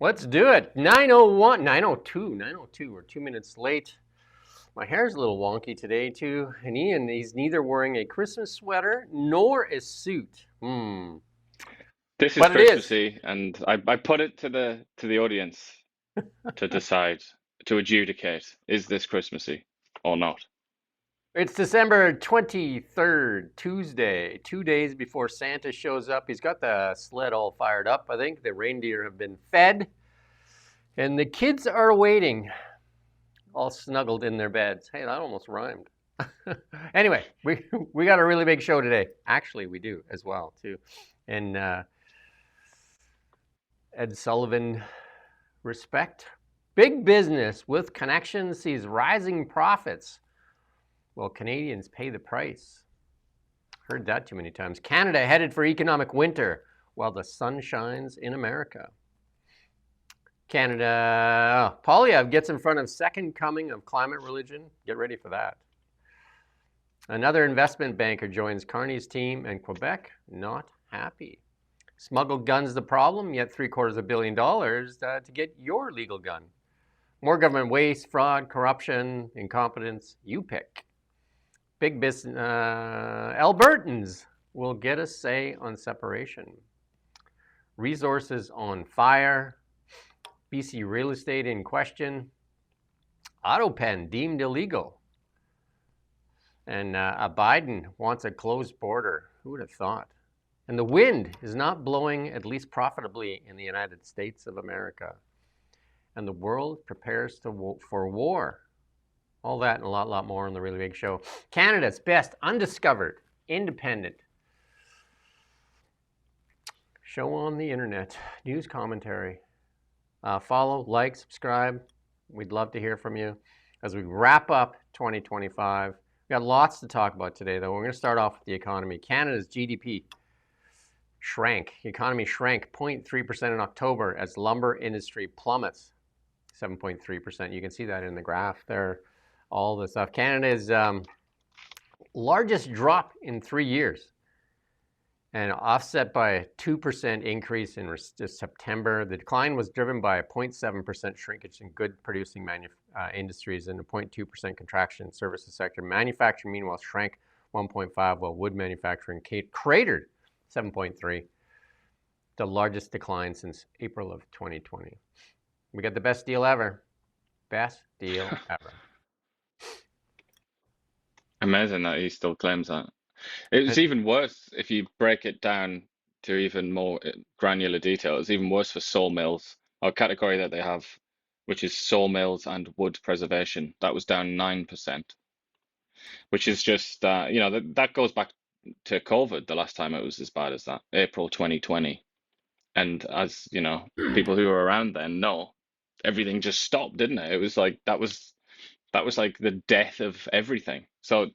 Let's do it. 9:01, 9:02, 9:02. We're 2 minutes late. My hair's a little wonky today, too. And Ian, he's neither wearing a Christmas sweater nor a suit. This is But it is. Christmassy, and I put it to the audience to decide, to adjudicate, is this Christmassy or not? It's December 23rd, Tuesday, 2 days before Santa shows up. He's got the sled all fired up, I think. The reindeer have been fed, and the kids are waiting, all snuggled in their beds. Hey, that almost rhymed. Anyway, we got a really big show today. Actually, we do as well too. And Ed Sullivan respect. Big business with connections sees rising profits. Well, Canadians pay the price. Heard that too many times. Canada headed for economic winter while the sun shines in America. Canada, Polyev gets in front of second coming of climate religion. Get ready for that. Another investment banker joins Carney's team, and Quebec not happy. Smuggled guns the problem, yet $750 million to get your legal gun. More government waste, fraud, corruption, incompetence, you pick. Big business, Albertans will get a say on separation. Resources on fire. BC real estate in question. Auto pen deemed illegal. And Biden wants a closed border. Who would have thought? And the wind is not blowing, at least profitably, in the United States of America. And the world prepares for war. All that and a lot more on the Really Big Show. Canada's best undiscovered, independent show on the internet. News commentary. Follow, like, subscribe. We'd love to hear from you as we wrap up 2025. We got lots to talk about today, though. We're going to start off with the economy. Canada's GDP shrank. The economy shrank 0.3% in October as lumber industry plummets 7.3%. You can see that in the graph there. All the stuff. Canada's largest drop in 3 years, and offset by a 2% increase in September. The decline was driven by a 0.7% shrinkage in good producing industries and a 0.2% contraction in services sector. Manufacturing, meanwhile, shrank 1.5%, while wood manufacturing cratered 7.3%, the largest decline since April of 2020. We got the best deal ever. Best deal ever. Amazing that he still claims that. It's even worse if you break it down to even more granular detail. It's even worse for sawmills, a category that they have, which is sawmills and wood preservation. That was down 9%, which is just, that goes back to COVID, the last time it was as bad as that, April 2020. And as you know, people who were around then know, everything just stopped, didn't it? It was like that was like the death of everything. So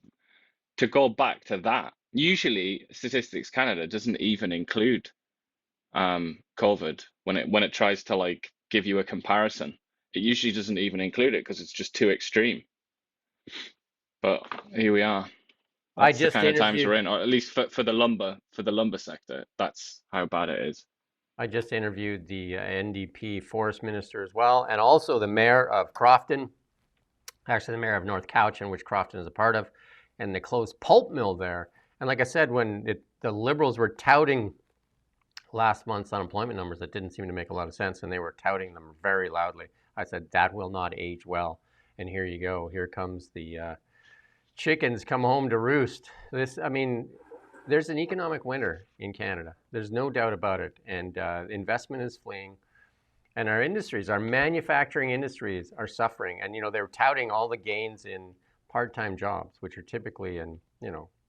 to go back to that, usually Statistics Canada doesn't even include COVID when it tries to like give you a comparison. It usually doesn't even include it because it's just too extreme. But here we are. I That's the just kind of times we're interviewed in, or at least for the lumber sector. That's how bad it is. I just interviewed the NDP forest minister as well, and also the mayor of Crofton, actually the mayor of North Cowichan, which Crofton is a part of, and the closed pulp mill there. And like I said, when the Liberals were touting last month's unemployment numbers, that didn't seem to make a lot of sense, and they were touting them very loudly. I said, that will not age well. And here you go. Here comes the chickens come home to roost. There's an economic winter in Canada. There's no doubt about it. And investment is fleeing. And our industries, our manufacturing industries are suffering. And, they're touting all the gains in part-time jobs, which are typically in,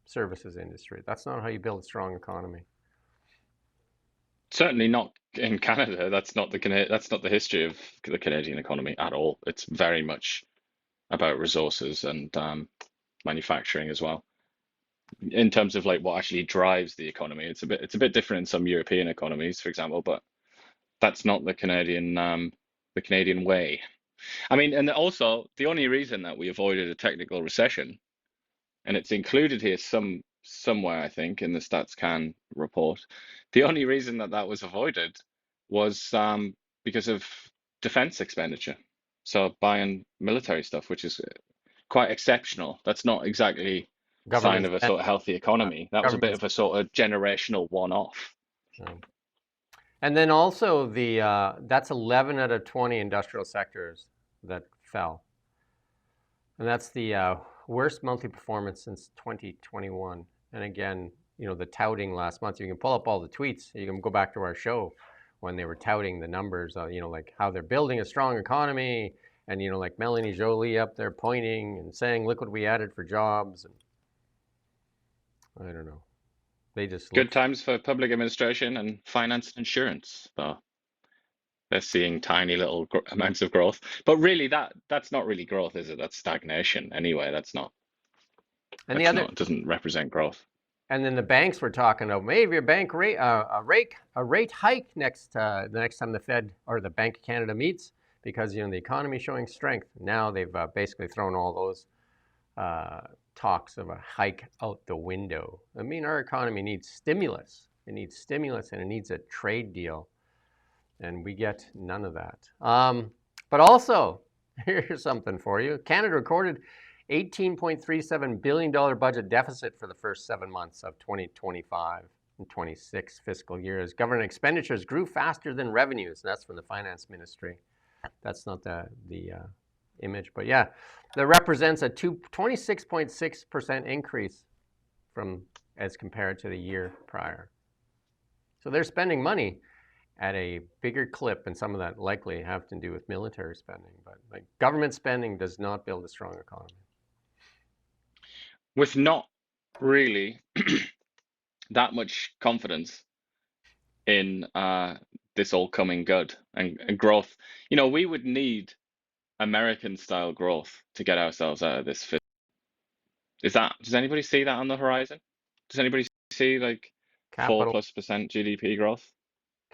services industry. That's not how you build a strong economy. Certainly not in Canada. That's not the history of the Canadian economy at all. It's very much about resources and manufacturing as well. In terms of like what actually drives the economy, it's a bit different in some European economies, for example, but that's not the Canadian way. I mean, and also the only reason that we avoided a technical recession, and it's included here somewhere, I think, in the StatsCan report, the only reason that was avoided was because of defense expenditure. So buying military stuff, which is quite exceptional. That's not exactly a sign Government of a spending. sort of healthy economy. That was a bit Government. of a sort of generational one-off. Yeah. And then also that's 11 out of 20 industrial sectors that fell. And that's the worst monthly performance since 2021. And again, the touting last month, you can pull up all the tweets. You can go back to our show when they were touting the numbers, like how they're building a strong economy. And, like Melanie Jolie up there pointing and saying, look what we added for jobs. And I don't know. They just Good look. times for public administration and finance and insurance, though. They're seeing tiny little amounts of growth. But really, that's not really growth, is it? That's stagnation anyway. And the other, It doesn't represent growth. and then the banks were talking about maybe a bank rate, a rate hike the next time the Fed or the Bank of Canada meets, because the economy is showing strength. Now they've basically thrown all those talks of a hike out the window. I mean, our economy needs stimulus. It needs stimulus, and it needs a trade deal, and we get none of that. But also, here's something for you. Canada recorded $18.37 billion budget deficit for the first 7 months of 2025 and 26 fiscal years. Government expenditures grew faster than revenues. That's from the finance ministry. That's not the image, but yeah, that represents a 26.6% increase as compared to the year prior. So they're spending money at a bigger clip, and some of that likely have to do with military spending. But like government spending does not build a strong economy. With not really that much confidence in this all coming good and growth, we would need American style growth to get ourselves out of this. Does anybody see that on the horizon? Does anybody see like four Capital plus percent GDP growth?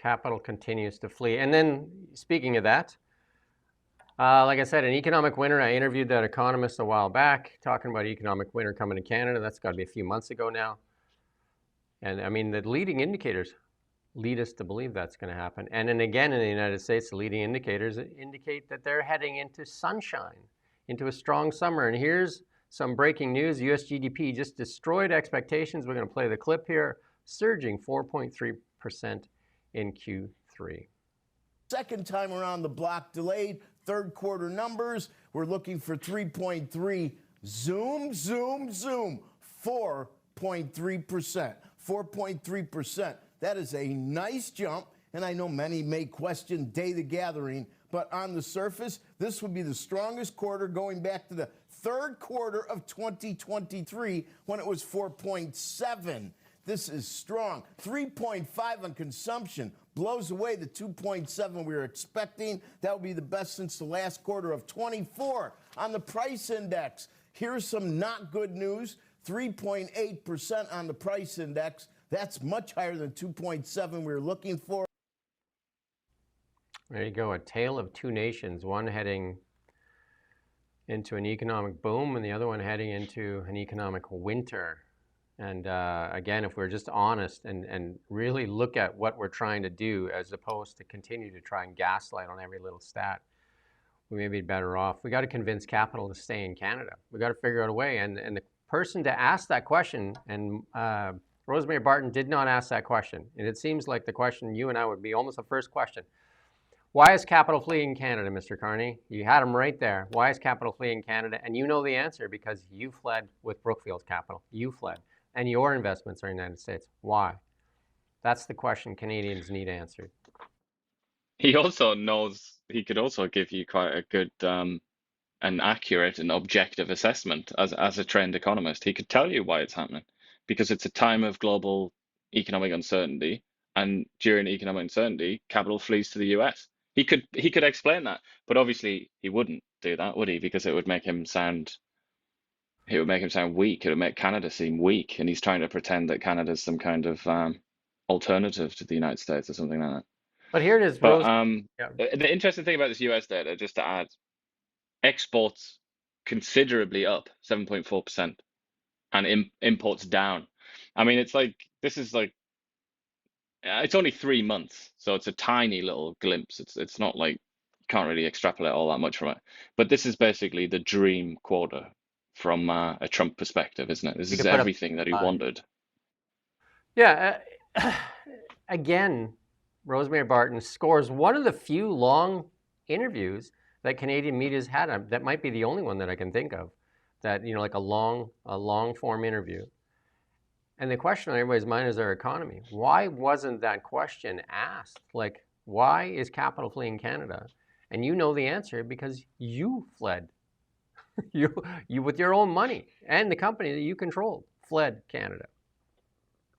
capital continues to flee. And then speaking of that, like I said, an economic winter. I interviewed that economist a while back, talking about economic winter coming to Canada. That's got to be a few months ago now. And I mean, the leading indicators lead us to believe that's going to happen. And then again, in the United States, the leading indicators indicate that they're heading into sunshine, into a strong summer. And here's some breaking news. US GDP just destroyed expectations. We're going to play the clip here, surging 4.3% in Q3. Second time around the block delayed. Third quarter numbers, we're looking for 3.3. Zoom, zoom, zoom. 4.3%. 4.3%. That is a nice jump, and I know many may question data gathering, but on the surface, this would be the strongest quarter going back to the third quarter of 2023 when it was 4.7. This is strong. 3.5 on consumption blows away the 2.7 we were expecting. That would be the best since the last quarter of 24. On the price index, here's some not good news. 3.8% on the price index. That's much higher than 2.7 we were looking for. There you go, a tale of two nations, one heading into an economic boom and the other one heading into an economic winter. And again, if we're just honest and really look at what we're trying to do as opposed to continue to try and gaslight on every little stat, we may be better off. We got to convince capital to stay in Canada. We got to figure out a way. And the person to ask that question, and Rosemary Barton did not ask that question. And it seems like the question you and I would be almost the first question. Why is capital fleeing Canada, Mr. Carney? You had him right there. Why is capital fleeing Canada? And you know the answer because you fled with Brookfield's capital. You fled. And your investments are in the United States. Why? That's the question Canadians need answered. He also knows he could also give you quite a good an accurate and objective assessment as a trained economist. He could tell you why it's happening because it's a time of global economic uncertainty, and during economic uncertainty, capital flees to the US. He could explain that, but obviously he wouldn't do that, would he? Because it would make him sound weak. It would make Canada seem weak, and he's trying to pretend that Canada's some kind of alternative to the United States or something like that. But here it is, But Rose. Yeah. the interesting thing about this US data, just to add, exports considerably up 7.4% and imports down. I mean, it's like this is like It's only 3 months, so it's a tiny little glimpse. It's not like you can't really extrapolate all that much from it. But this is basically the dream quarter from a Trump perspective, isn't it? This You is could put a everything that he wanted. yeah. Again, Rosemary Barton scores one of the few long interviews that Canadian media's had. That might be the only one that I can think of. That like a long form interview. And the question on everybody's mind is our economy. Why wasn't that question asked? Like, why is capital fleeing Canada? And you know the answer because you fled. you with your own money and the company that you controlled fled Canada.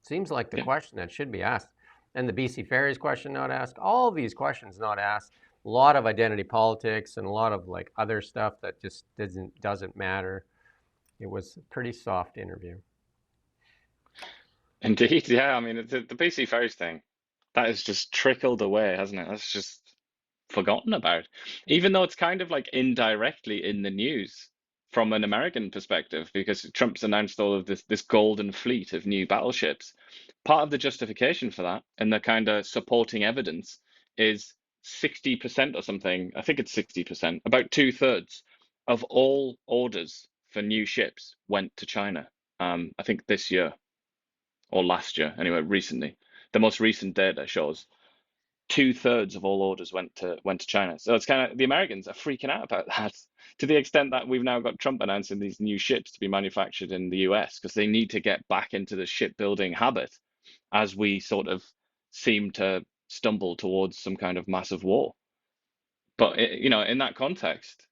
Seems like the Yeah. question that should be asked. And the BC Ferries question not asked. All these questions not asked. A lot of identity politics and a lot of like other stuff that just doesn't matter. It was a pretty soft interview. Indeed, yeah. I mean, the BC Ferries thing, that has just trickled away, hasn't it? That's just forgotten about, even though it's kind of like indirectly in the news from an American perspective, because Trump's announced all of this golden fleet of new battleships. Part of the justification for that and the kind of supporting evidence is 60% or something. I think it's 60%, about 2/3 of all orders for new ships went to China. I think this year or last year, anyway, recently. The most recent data shows 2/3 of all orders went to China. So it's kind of the Americans are freaking out about that to the extent that we've now got Trump announcing these new ships to be manufactured in the US because they need to get back into the shipbuilding habit as we sort of seem to stumble towards some kind of massive war. But in that context,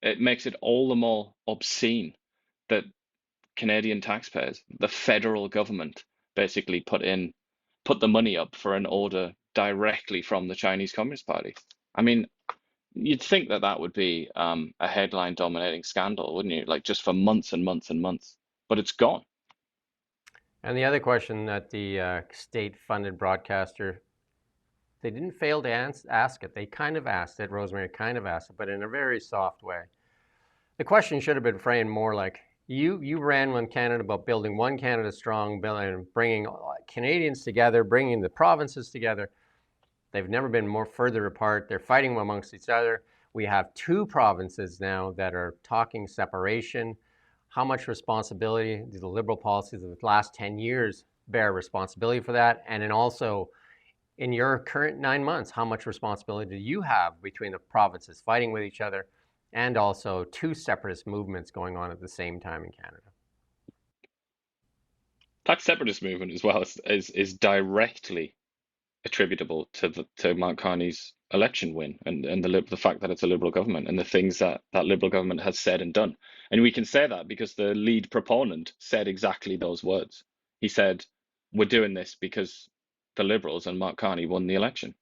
it makes it all the more obscene that Canadian taxpayers, the federal government, basically put the money up for an order directly from the Chinese Communist Party. I mean, you'd think that that would be a headline dominating scandal, wouldn't you? Like just for months and months and months, but it's gone. And the other question that the state-funded broadcaster, they didn't fail to ask it. They kind of asked it. Rosemary kind of asked it, but in a very soft way. The question should have been framed more like, you ran One Canada about building one Canada strong, bringing Canadians together, bringing the provinces together. They've never been more further apart. They're fighting amongst each other. We have two provinces now that are talking separation. How much responsibility do the Liberal policies of the last 10 years bear responsibility for that? And then also, in your current 9 months, how much responsibility do you have between the provinces fighting with each other and also two separatist movements going on at the same time in Canada? That separatist movement as well is directly attributable to Mark Carney's election win and the fact that it's a Liberal government and the things that Liberal government has said and done. And we can say that because the lead proponent said exactly those words. He said, "We're doing this because the Liberals and Mark Carney won the election,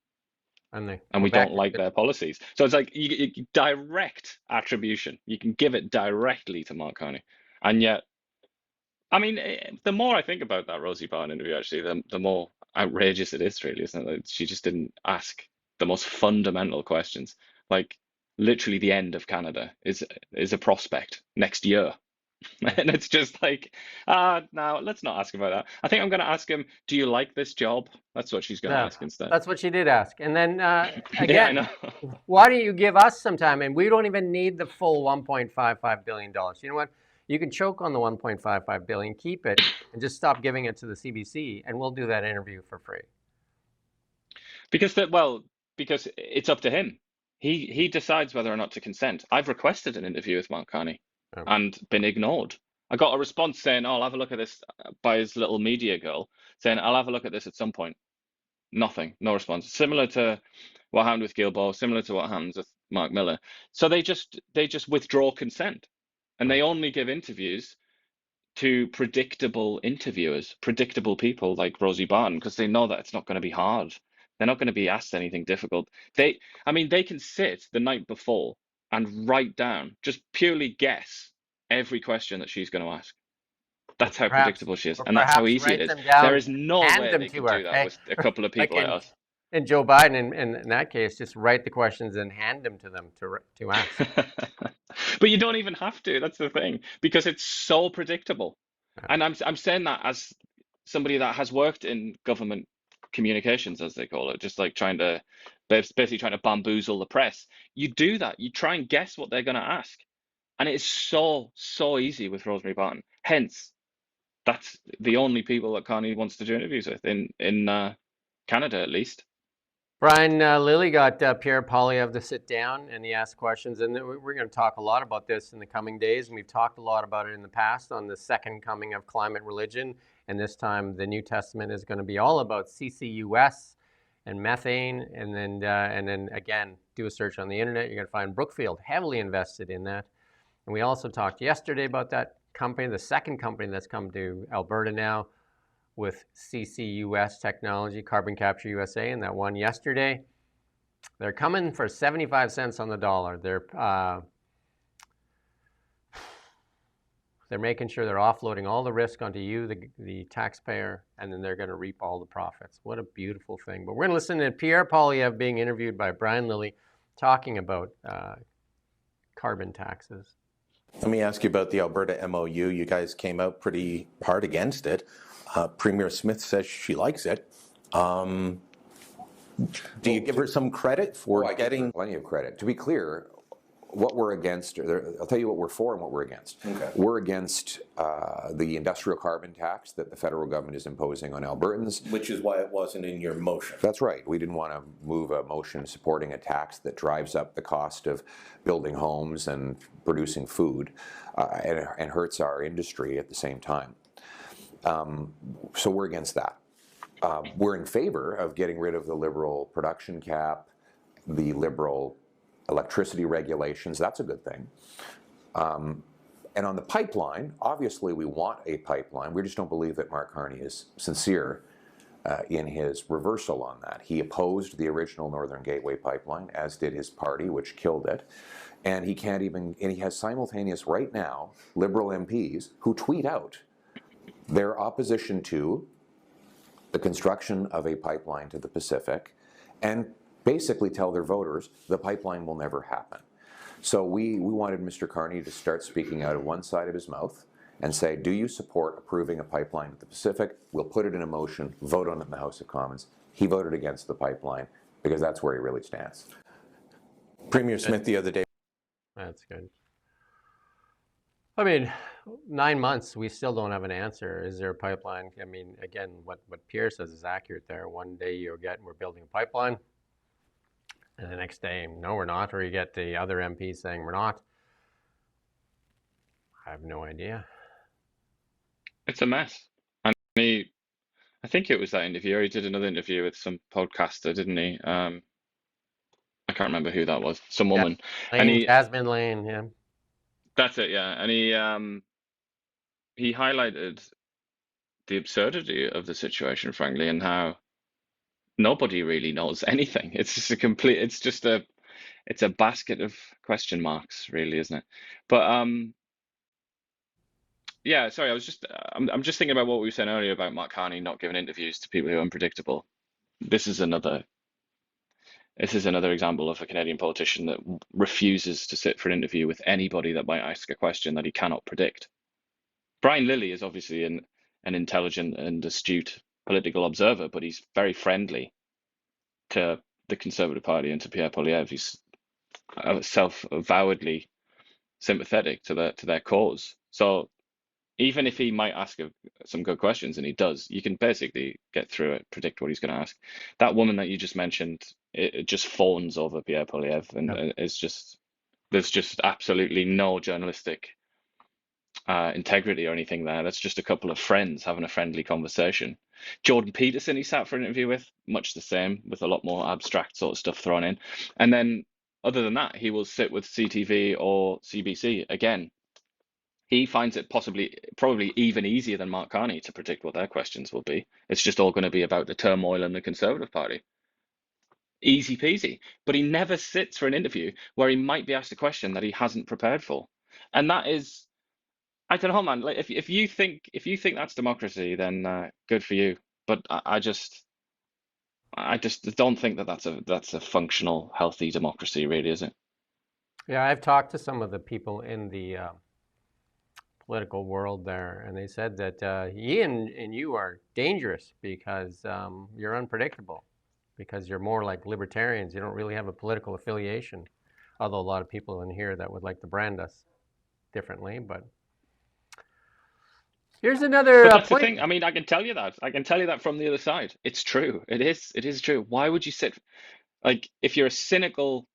And we don't like their policies." So it's like you direct attribution. You can give it directly to Mark Carney, and yet. I mean, the more I think about that Rosie Barn interview, actually, the more outrageous it is, really, isn't it? Like, she just didn't ask the most fundamental questions. Like, literally, the end of Canada is a prospect next year, and it's just like, no, let's not ask about that. I think I'm going to ask him, "Do you like this job?" That's what she's going to no, ask instead. that's what she did ask. And then Yeah, I again, know. why don't you give us some time? And we don't even need the full $1.55 billion. You know what? You can choke on the $1.55 billion, keep it, and just stop giving it to the CBC, and we'll do that interview for free. Because it's up to him. He decides whether or not to consent. I've requested an interview with Mark Carney Oh. and been ignored. I got a response saying, "Oh, I'll have a look at this," by his little media girl, saying, "I'll have a look at this at some point." Nothing, no response. Similar to what happened with Guilbeault, similar to what happens with Mark Miller. So they just withdraw consent, and they only give interviews to predictable interviewers, predictable people like Rosie Barton, because they know that it's not going to be hard. They're not going to be asked anything difficult. They can sit the night before and write down, just purely guess every question that she's going to ask. That's how predictable she is, Or and that's how perhaps easy it write is. them down, There is no hand way them they to could her. do that with a couple of Like people like us. in Joe Biden, in that case, just write the questions and hand them to them to ask. But you don't even have to. That's the thing, because it's so predictable. And I'm saying that as somebody that has worked in government communications, as they call it, just like basically trying to bamboozle the press. You do that. You try and guess what they're going to ask. And it's so easy with Rosemary Barton. Hence, that's the only people that Carney wants to do interviews with in Canada, at least. Brian Lilly got Pierre Poilievre to sit down and he asked questions. And we're going to talk a lot about this in the coming days. And we've talked a lot about it in the past on the second coming of climate religion. And this time the New Testament is going to be all about CCUS and methane. And then again, do a search on the internet. You're going to find Brookfield heavily invested in that. And we also talked yesterday about that company, the second company that's come to Alberta now with CCUS technology, Carbon Capture USA, and that one yesterday. They're coming for 75 cents on the dollar. They're making sure they're offloading all the risk onto you, the taxpayer, and then they're going to reap all the profits. What a beautiful thing. But we're going to listen to Pierre Poilievre being interviewed by Brian Lilly talking about carbon taxes. Let me ask you about the Alberta MOU. You guys came out pretty hard against it. Premier Smith says she likes it. Do you give her some credit for getting... Plenty of credit. To be clear, what we're against, I'll tell you what we're for and what we're against. Okay. We're against the industrial carbon tax that the federal government is imposing on Albertans. Which is why it wasn't in your motion. That's right. We didn't want to move a motion supporting a tax that drives up the cost of building homes and producing food and hurts our industry at the same time. So we're against that. We're in favor of getting rid of the Liberal production cap, the Liberal electricity regulations. That's a good thing. And on the pipeline, obviously we want a pipeline. We just don't believe that Mark Carney is sincere in his reversal on that. He opposed the original Northern Gateway pipeline, as did his party, which killed it. And he can't even, and he has simultaneous right now Liberal MPs who tweet out their opposition to the construction of a pipeline to the Pacific and basically tell their voters the pipeline will never happen. So we wanted Mr. Carney to start speaking out of one side of his mouth and say, do you support approving a pipeline to the Pacific? We'll put it in a motion, vote on it in the House of Commons. He voted against the pipeline because that's where he really stands. Premier Smith the other day... That's good. I mean, 9 months, we still don't have an answer. Is there a pipeline? I mean, again, what Pierre says is accurate there. One day we're building a pipeline, and the next day, no, we're not. Or you get the other MP saying we're not. I have no idea. It's a mess. And I think it was that interview. He did another interview with some podcaster, didn't he? I can't remember who that was. Some woman. Jasmine Lane, yeah. That's it, yeah. And he highlighted the absurdity of the situation, frankly, and how nobody really knows anything. It's just it's a basket of question marks, really, isn't it? But yeah, sorry, I'm just thinking about what we were saying earlier about Mark Carney not giving interviews to people who are unpredictable. This is another example of a Canadian politician that refuses to sit for an interview with anybody that might ask a question that he cannot predict. Brian Lilly is obviously an intelligent and astute political observer, but he's very friendly to the Conservative Party and to Pierre Poilievre. He's self-avowedly sympathetic to their cause. So even if he might ask some good questions, and he does, you can basically get through it, predict what he's going to ask. That woman that you just mentioned, it just fawns over Pierre Poilievre, and there's just absolutely no journalistic integrity or anything there. That's just a couple of friends having a friendly conversation. Jordan Peterson he sat for an interview with, much the same, with a lot more abstract sort of stuff thrown in. And then other than that, he will sit with CTV or CBC again. He finds it probably even easier than Mark Carney to predict what their questions will be. It's just all going to be about the turmoil in the Conservative Party. Easy peasy. But he never sits for an interview where he might be asked a question that he hasn't prepared for. And that is, I don't know, man. Like if you think that's democracy, then good for you. But I just don't think that's a functional, healthy democracy, really, is it? Yeah, I've talked to some of the people in the political world there, and they said that Ian and you are dangerous because you're unpredictable, because you're more like libertarians. You don't really have a political affiliation, although a lot of people in here that would like to brand us differently. But here's another But that's the point. thing. I mean, I can tell you that. I can tell you that from the other side. It's true. It is. It is true. Why would you sit like if you're a cynical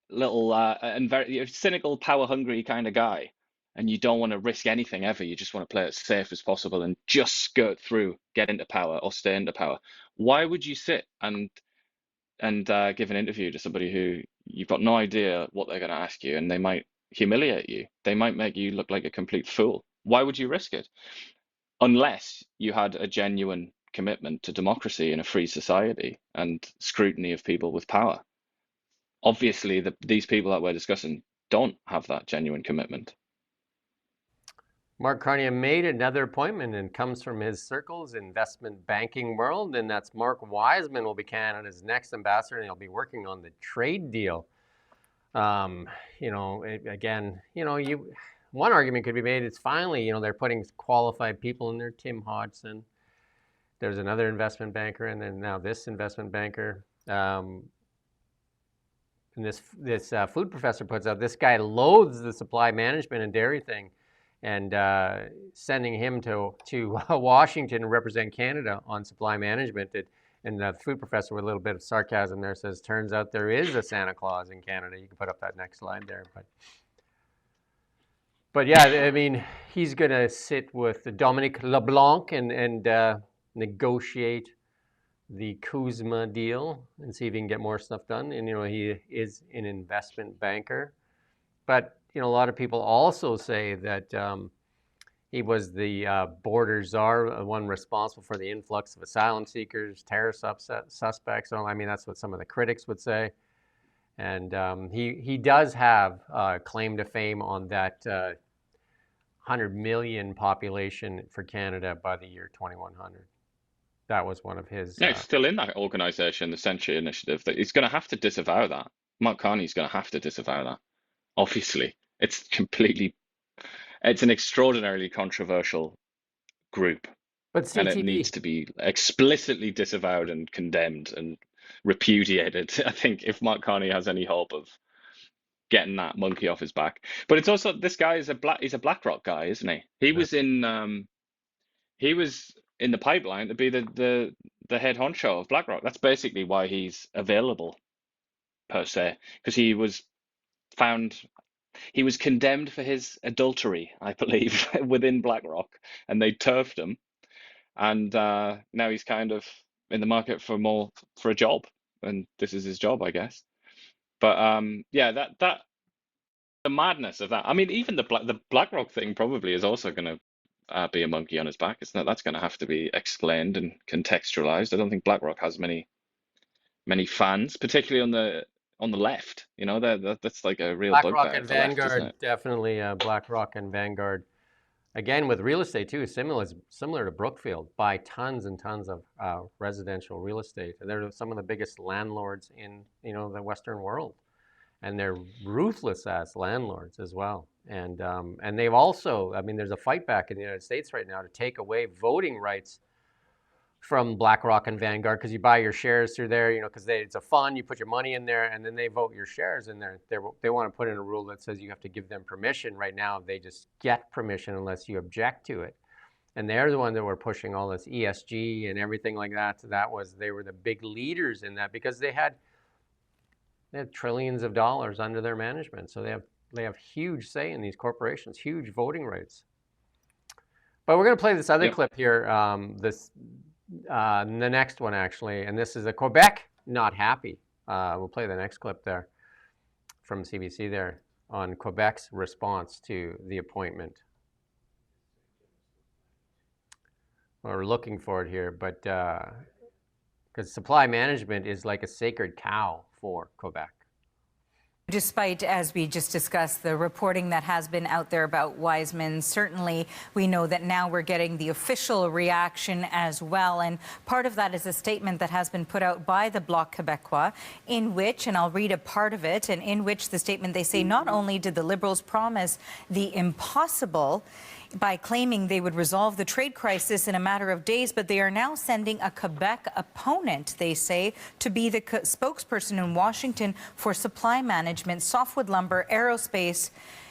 little and very you're a cynical, power hungry kind of guy, and you don't want to risk anything ever. You just want to play it safe as possible and just skirt through, get into power or stay into power. Why would you sit and give an interview to somebody who you've got no idea what they're going to ask you, and they might humiliate you. They might make you look like a complete fool. Why would you risk it? Unless you had a genuine commitment to democracy in a free society and scrutiny of people with power. Obviously, these people that we're discussing don't have that genuine commitment. Mark Carney made another appointment and comes from his circles, investment banking world, and that's Mark Wiseman will be Canada's next ambassador, and he'll be working on the trade deal. One argument could be made, it's finally, they're putting qualified people in there, Tim Hodgson. There's another investment banker, and then now this investment banker. And this food professor puts out, this guy loathes the supply management and dairy thing, and sending him to Washington to represent Canada on supply management. And the food professor, with a little bit of sarcasm there, says, turns out there is a Santa Claus in Canada. You can put up that next slide there. But yeah, I mean, he's going to sit with Dominic LeBlanc and negotiate the Kuzma deal and see if he can get more stuff done. And, he is an investment banker. But, a lot of people also say that he was the border czar, one responsible for the influx of asylum seekers, terrorist suspects. So, I mean, that's what some of the critics would say. And he does have claim to fame on that 100 million population for Canada by the year 2100. That was one of his. Yeah, it's still in that organization, the Century Initiative. That he's going to have to disavow that. Mark Carney's going to have to disavow that. Obviously, it's an extraordinarily controversial group, but and it CTV needs to be explicitly disavowed and condemned and repudiated. I think if Mark Carney has any hope of getting that monkey off his back. But it's also, this guy is he's a BlackRock guy, isn't he? He was in the pipeline to be the head honcho of BlackRock. That's basically why he's available, per se, because he was condemned for his adultery, I believe, within BlackRock, and they turfed him, and now he's kind of in the market for a job, and this is his job, I guess. But yeah, that the madness of that. I mean, even the BlackRock thing probably is also going to be a monkey on his back. That's going to have to be explained and contextualized. I don't think BlackRock has many fans, particularly on the left. That's like a real BlackRock bugbear and of the left, isn't Vanguard, it? definitely BlackRock and Vanguard. Again, with real estate too, similar to Brookfield, buy tons and tons of residential real estate. They're some of the biggest landlords in the Western world, and they're ruthless as landlords as well. And they've also, I mean, there's a fight back in the United States right now to take away voting rights from BlackRock and Vanguard, because you buy your shares through there, because it's a fund, you put your money in there, and then they vote your shares in there. They want to put in a rule that says you have to give them permission. Right now, they just get permission unless you object to it. And they're the one that were pushing all this ESG and everything like that. So they were the big leaders in that, because they had trillions of dollars under their management. So they have huge say in these corporations, huge voting rights. But we're going to play this other clip here. The next one, actually, and this is a Quebec not happy. We'll play the next clip there from CBC there on Quebec's response to the appointment. We're looking for it here, but because supply management is like a sacred cow for Quebec. Despite, as we just discussed, the reporting that has been out there about Wiseman, certainly we know that now we're getting the official reaction as well. And part of that is a statement that has been put out by the Bloc Québécois, in which, and I'll read a part of it, and in which the statement, they say not only did the Liberals promise the impossible by claiming they would resolve the trade crisis in a matter of days, but they are now sending a Quebec opponent, they say, to be the spokesperson in Washington for supply management, softwood lumber, aerospace,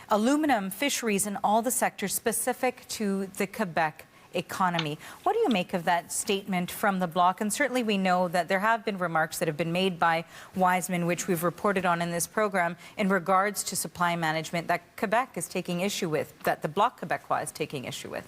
aluminum, fisheries, and all the sectors specific to the Quebec economy. What do you make of that statement from the Bloc? And certainly we know that there have been remarks that have been made by Wiseman, which we've reported on in this program, in regards to supply management that Quebec is taking issue with, that the Bloc Québécois is taking issue with.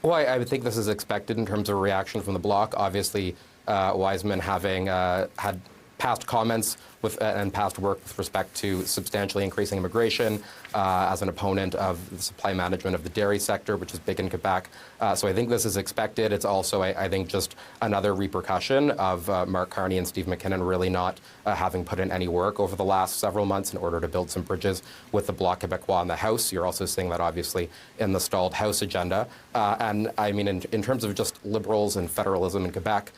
Well, I would think this is expected in terms of reaction from the Bloc. Obviously, Wiseman having had past comments and past work with respect to substantially increasing immigration as an opponent of the supply management of the dairy sector, which is big in Quebec. So I think this is expected. It's also, I think, just another repercussion of Mark Carney and Steve McKinnon really not having put in any work over the last several months in order to build some bridges with the Bloc Québécois in the House. You're also seeing that, obviously, in the stalled House agenda. And I mean, in terms of just Liberals and federalism in Quebec,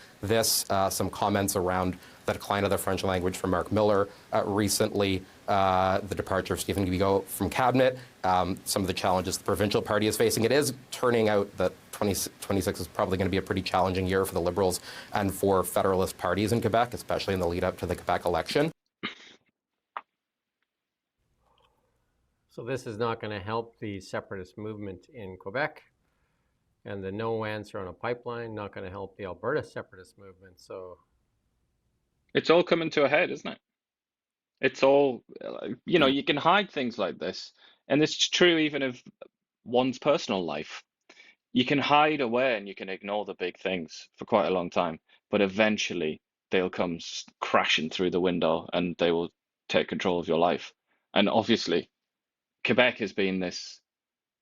some comments around the decline of the French language from Mark Miller recently, the departure of Stephen Guilbeault from cabinet, some of the challenges the provincial party is facing. It is turning out that 2026 is probably going to be a pretty challenging year for the Liberals and for federalist parties in Quebec, especially in the lead up to the Quebec election. So this is not going to help the separatist movement in Quebec, and the no answer on a pipeline not going to help the Alberta separatist movement. So It's all coming to a head, isn't it? It's all, you can hide things like this. And it's true even of one's personal life. You can hide away and you can ignore the big things for quite a long time, but eventually they'll come crashing through the window and they will take control of your life. And obviously, Quebec has been this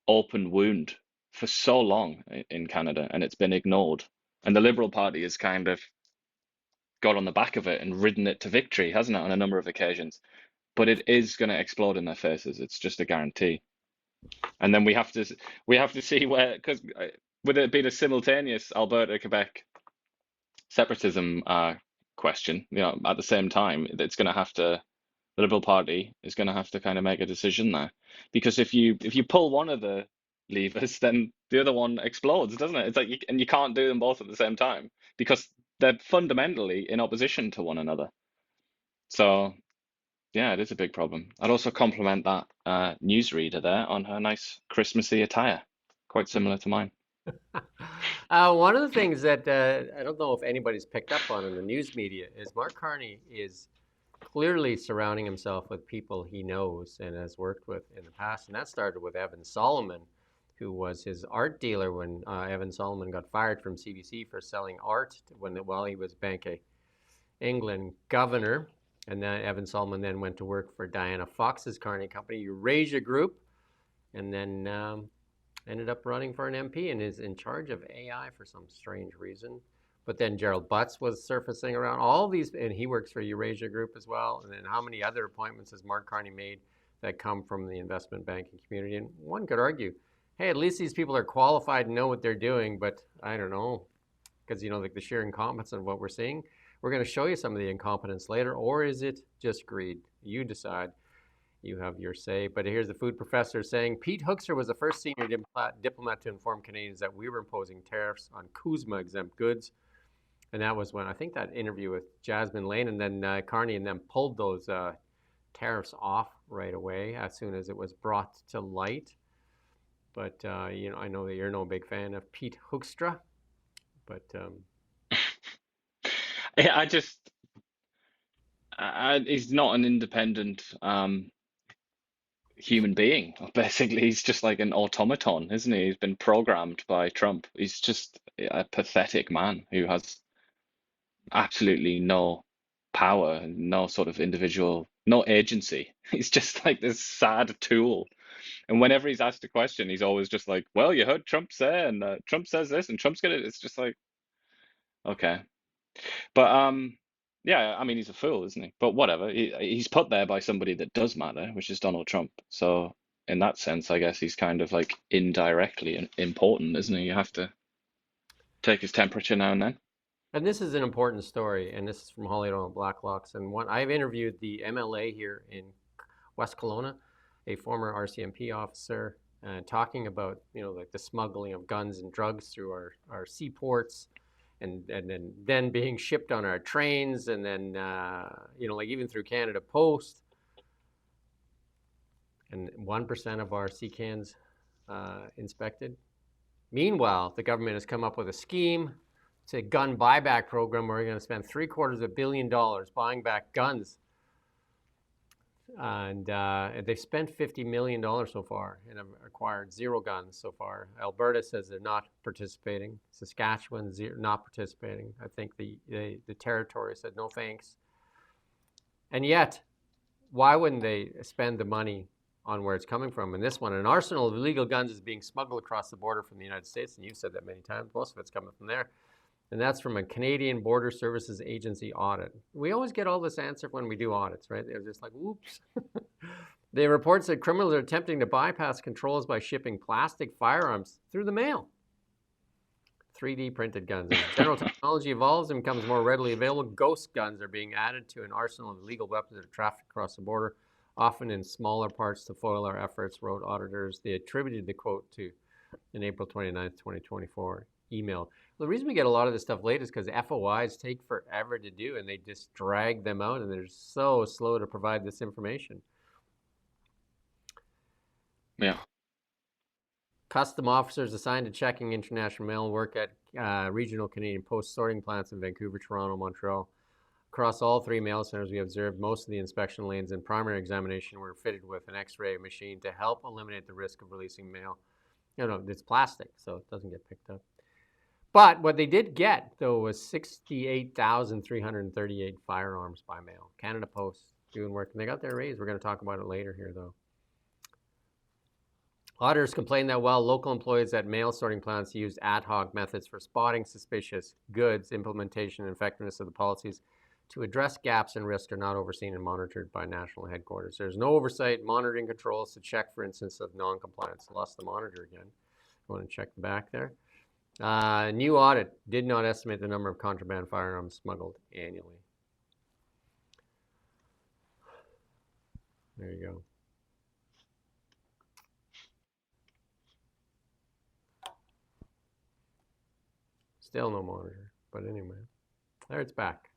open wound for so long in Canada, and it's been ignored. And the Liberal Party has kind of got on the back of it and ridden it to victory, hasn't it, on a number of occasions? But it is going to explode in their faces. It's just a guarantee. And then we have to see where, because with it being a simultaneous Alberta Quebec separatism question, at the same time, it's going to have to, the Liberal Party is going to have to kind of make a decision there, because if you pull one of the levers, then the other one explodes, doesn't it? It's like and you can't do them both at the same time because they're fundamentally in opposition to one another. So yeah, it is a big problem. I'd also compliment that newsreader there on her nice Christmassy attire, quite similar to mine. One of the things that I don't know if anybody's picked up on in the news media is Mark Carney is clearly surrounding himself with people he knows and has worked with in the past. And that started with Evan Solomon, who was his art dealer when Evan Solomon got fired from CBC for selling art while he was Bank of England governor. And then Evan Solomon then went to work for Diana Fox's Carney company, Eurasia Group, and then ended up running for an MP and is in charge of AI for some strange reason. But then Gerald Butts was surfacing around all these, and he works for Eurasia Group as well. And then how many other appointments has Mark Carney made that come from the investment banking community? And one could argue, hey, at least these people are qualified and know what they're doing, but I don't know, because, like the sheer incompetence of what we're seeing. We're going to show you some of the incompetence later, or is it just greed? You decide. You have your say. But here's the food professor saying, Pete Hoekstra was the first senior diplomat to inform Canadians that we were imposing tariffs on CUSMA-exempt goods. And that was when, I think, that interview with Jasmine Lane, and then Carney and them pulled those tariffs off right away as soon as it was brought to light. But, I know that you're no big fan of Pete Hoekstra, but... he's not an independent human being. Basically, he's just like an automaton, isn't he? He's been programmed by Trump. He's just a pathetic man who has absolutely no power, no sort of individual, no agency. He's just like this sad tool. And whenever he's asked a question, he's always just like, well, you heard Trump say, and Trump says this, and Trump's gonna, it's just like, okay. But Yeah, I mean, he's a fool, isn't he? But whatever. He's put there by somebody that does matter, which is Donald Trump. So in that sense, I guess he's kind of like indirectly important, isn't he? You have to take his temperature now and then. And this is an important story, and this is from Holly on Blacklocks. And I've interviewed the MLA here in West Kelowna, a former RCMP officer, talking about, like the smuggling of guns and drugs through our seaports, and then being shipped on our trains, and then like even through Canada Post. And 1% of our sea cans inspected. Meanwhile, the government has come up with a scheme. It's a gun buyback program where we're going to spend $750 million buying back guns. And they've spent $50 million so far and have acquired 0 guns so far. Alberta says they're not participating. Saskatchewan, not participating. I think the territory said no thanks. And yet, why wouldn't they spend the money on where it's coming from? And this one, an arsenal of illegal guns is being smuggled across the border from the United States, and you've said that many times. Most of it's coming from there. And that's from a Canadian Border Services Agency audit. We always get all this answer when we do audits, right? They're just like, whoops. The report said criminals are attempting to bypass controls by shipping plastic firearms through the mail. 3D printed guns. As general technology evolves and becomes more readily available, ghost guns are being added to an arsenal of illegal weapons that are trafficked across the border, often in smaller parts to foil our efforts, wrote auditors. They attributed the quote to an April 29th, 2024 email. The reason we get a lot of this stuff late is because FOIs take forever to do, and they just drag them out, and they're so slow to provide this information. Yeah. Custom officers assigned to checking international mail work at regional Canadian Post sorting plants in Vancouver, Toronto, Montreal. Across all 3 mail centers, we observed most of the inspection lanes and primary examination were fitted with an X-ray machine to help eliminate the risk of releasing mail. It's plastic, so it doesn't get picked up. But what they did get, though, was 68,338 firearms by mail. Canada Post doing work, and they got their raise. We're going to talk about it later here, though. Auditors complained that while local employees at mail sorting plants used ad hoc methods for spotting suspicious goods, implementation and effectiveness of the policies to address gaps and risks are not overseen and monitored by national headquarters. There's no oversight, monitoring controls to check for instances of non-compliance. Lost the monitor again. You want to check the back there? New audit did not estimate the number of contraband firearms smuggled annually. There you go. Still no monitor, but anyway, there it's back.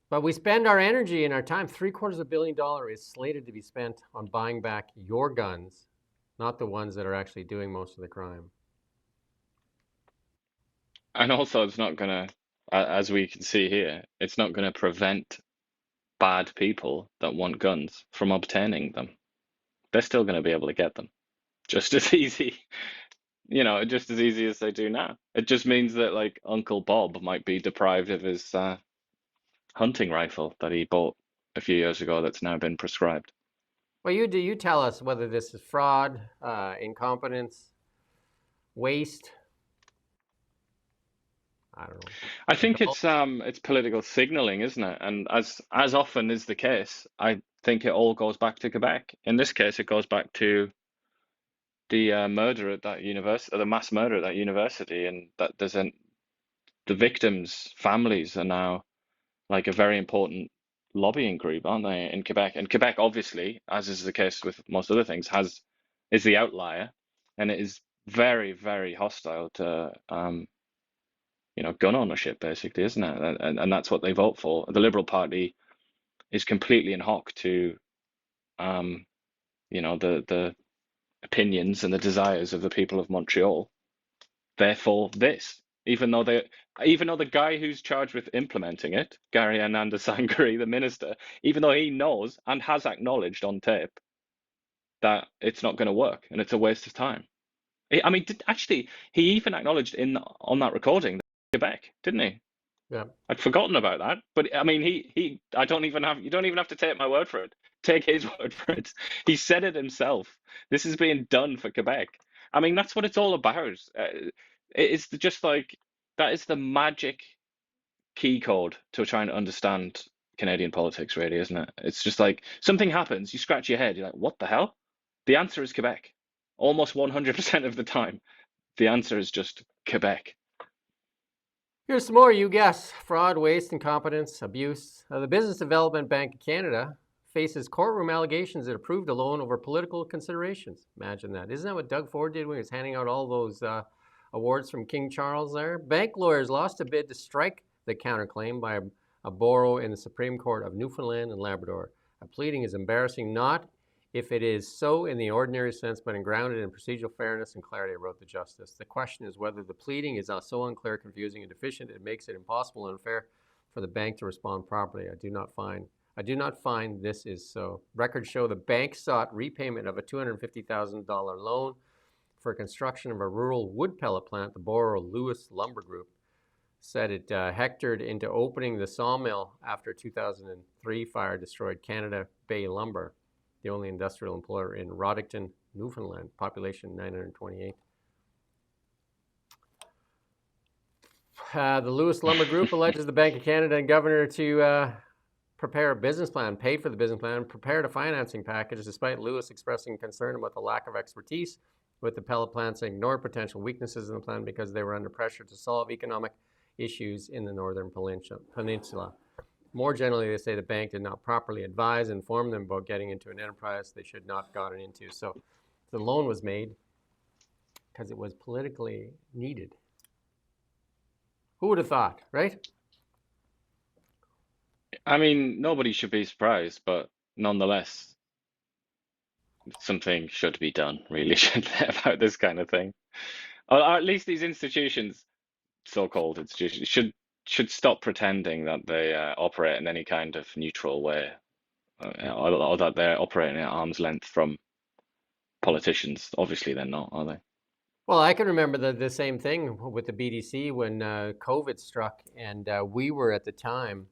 But we spend our energy and our time. $750 million is slated to be spent on buying back your guns, not the ones that are actually doing most of the crime. And also, it's not going to, as we can see here, it's not going to prevent bad people that want guns from obtaining them. They're still going to be able to get them just as easy, just as easy as they do now. It just means that like Uncle Bob might be deprived of his hunting rifle that he bought a few years ago that's now been prescribed. Well, you tell us whether this is fraud, incompetence, waste. I don't know. I think it's political signaling, isn't it? And as often is the case, I think it all goes back to Quebec. In this case, it goes back to the murder at that university, the mass murder at that university, and that the victims' families are now like a very important lobbying group, aren't they, in Quebec? And Quebec, obviously, as is the case with most other things, is the outlier, and it is very, very hostile to gun ownership, basically, isn't it? And that's what they vote for. The Liberal Party is completely in hock to the opinions and the desires of the people of Montreal. Therefore, this, even though the guy who's charged with implementing it, Gary Ananda-Sangari, the minister, even though he knows and has acknowledged on tape that it's not going to work and it's a waste of time. I mean, he even acknowledged on that recording Quebec, didn't he? Yeah. I'd forgotten about that, but I mean, you don't even have to take my word for it. Take his word for it. He said it himself. This is being done for Quebec. I mean, that's what it's all about. It's just like that is the magic key code to trying to understand Canadian politics, really, isn't it? It's just like something happens, you scratch your head, you're like, what the hell? The answer is Quebec. Almost 100% of the time, the answer is just Quebec. Here's some more, you guess. Fraud, waste, incompetence, abuse. The Business Development Bank of Canada faces courtroom allegations that approved a loan over political considerations. Imagine that. Isn't that what Doug Ford did when he was handing out all those awards from King Charles there? Bank lawyers lost a bid to strike the counterclaim by a borrow in the Supreme Court of Newfoundland and Labrador. A pleading is embarrassing, not if it is so in the ordinary sense, but grounded in procedural fairness and clarity, wrote the justice. The question is whether the pleading is so unclear, confusing, and deficient it makes it impossible and unfair for the bank to respond properly. I do not find this is so. Records show the bank sought repayment of a $250,000 loan for construction of a rural wood pellet plant. The borrower, Lewis Lumber Group, said it hectored into opening the sawmill after 2003 fire destroyed Canada Bay Lumber, the only industrial employer in Roddickton, Newfoundland, population 928. The Lewis Lumber Group alleges the Bank of Canada and Governor to prepare a business plan, pay for the business plan, prepared a financing package, despite Lewis expressing concern about the lack of expertise with the pellet plants and ignored potential weaknesses in the plan because they were under pressure to solve economic issues in the Northern Peninsula. More generally, they say the bank did not properly advise and inform them about getting into an enterprise they should not have gotten into. So the loan was made because it was politically needed. Who would have thought, right? I mean, nobody should be surprised, but nonetheless, something should be done, really, shouldn't there, about this kind of thing. Or at least these institutions, so-called institutions, should stop pretending that they operate in any kind of neutral way, or that they're operating at arm's length from politicians. Obviously, they're not, are they? Well, I can remember the same thing with the BDC when COVID struck, and we were at the time,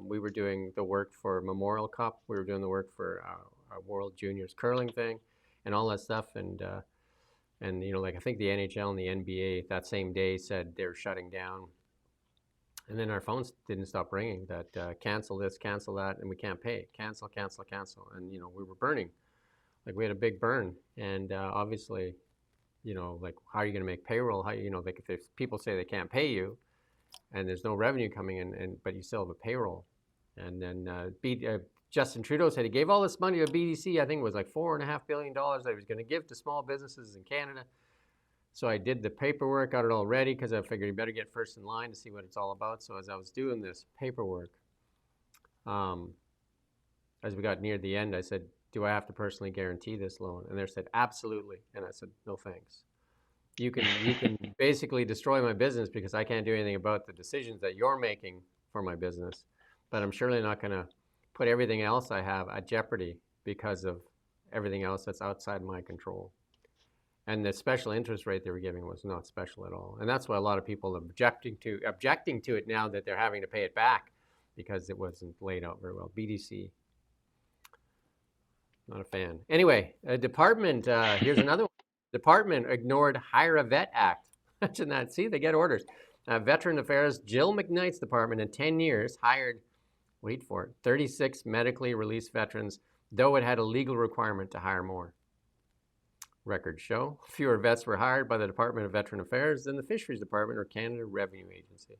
we were doing the work for Memorial Cup, we were doing the work for our World Juniors curling thing, and all that stuff, and you know, like I think the NHL and the NBA that same day said they're shutting down, and then our phones didn't stop ringing that cancel this, cancel that, and we can't pay, cancel, cancel, cancel, and you know, we were burning, like we had a big burn, and obviously, you know, like how are you going to make payroll? How, you know, like if people say they can't pay you and there's no revenue coming in, but you still have a payroll. And then Justin Trudeau said he gave all this money to BDC. I think it was like $4.5 billion that he was going to give to small businesses in Canada. So I did the paperwork, got it all ready because I figured you better get first in line to see what it's all about. So as I was doing this paperwork, as we got near the end, I said, do I have to personally guarantee this loan? And they said, absolutely. And I said, no thanks. You can basically destroy my business because I can't do anything about the decisions that you're making for my business. But I'm surely not going to put everything else I have at jeopardy because of everything else that's outside my control. And the special interest rate they were giving was not special at all. And that's why a lot of people are objecting to it now that they're having to pay it back because it wasn't laid out very well. BDC. Not a fan. Anyway, a department, here's another one. Department ignored Hire a Vet Act. Imagine that. See, they get orders. Veteran Affairs, Jill McKnight's department in 10 years hired, wait for it, 36 medically released veterans, though it had a legal requirement to hire more. Records show fewer vets were hired by the Department of Veteran Affairs than the Fisheries Department or Canada Revenue Agency.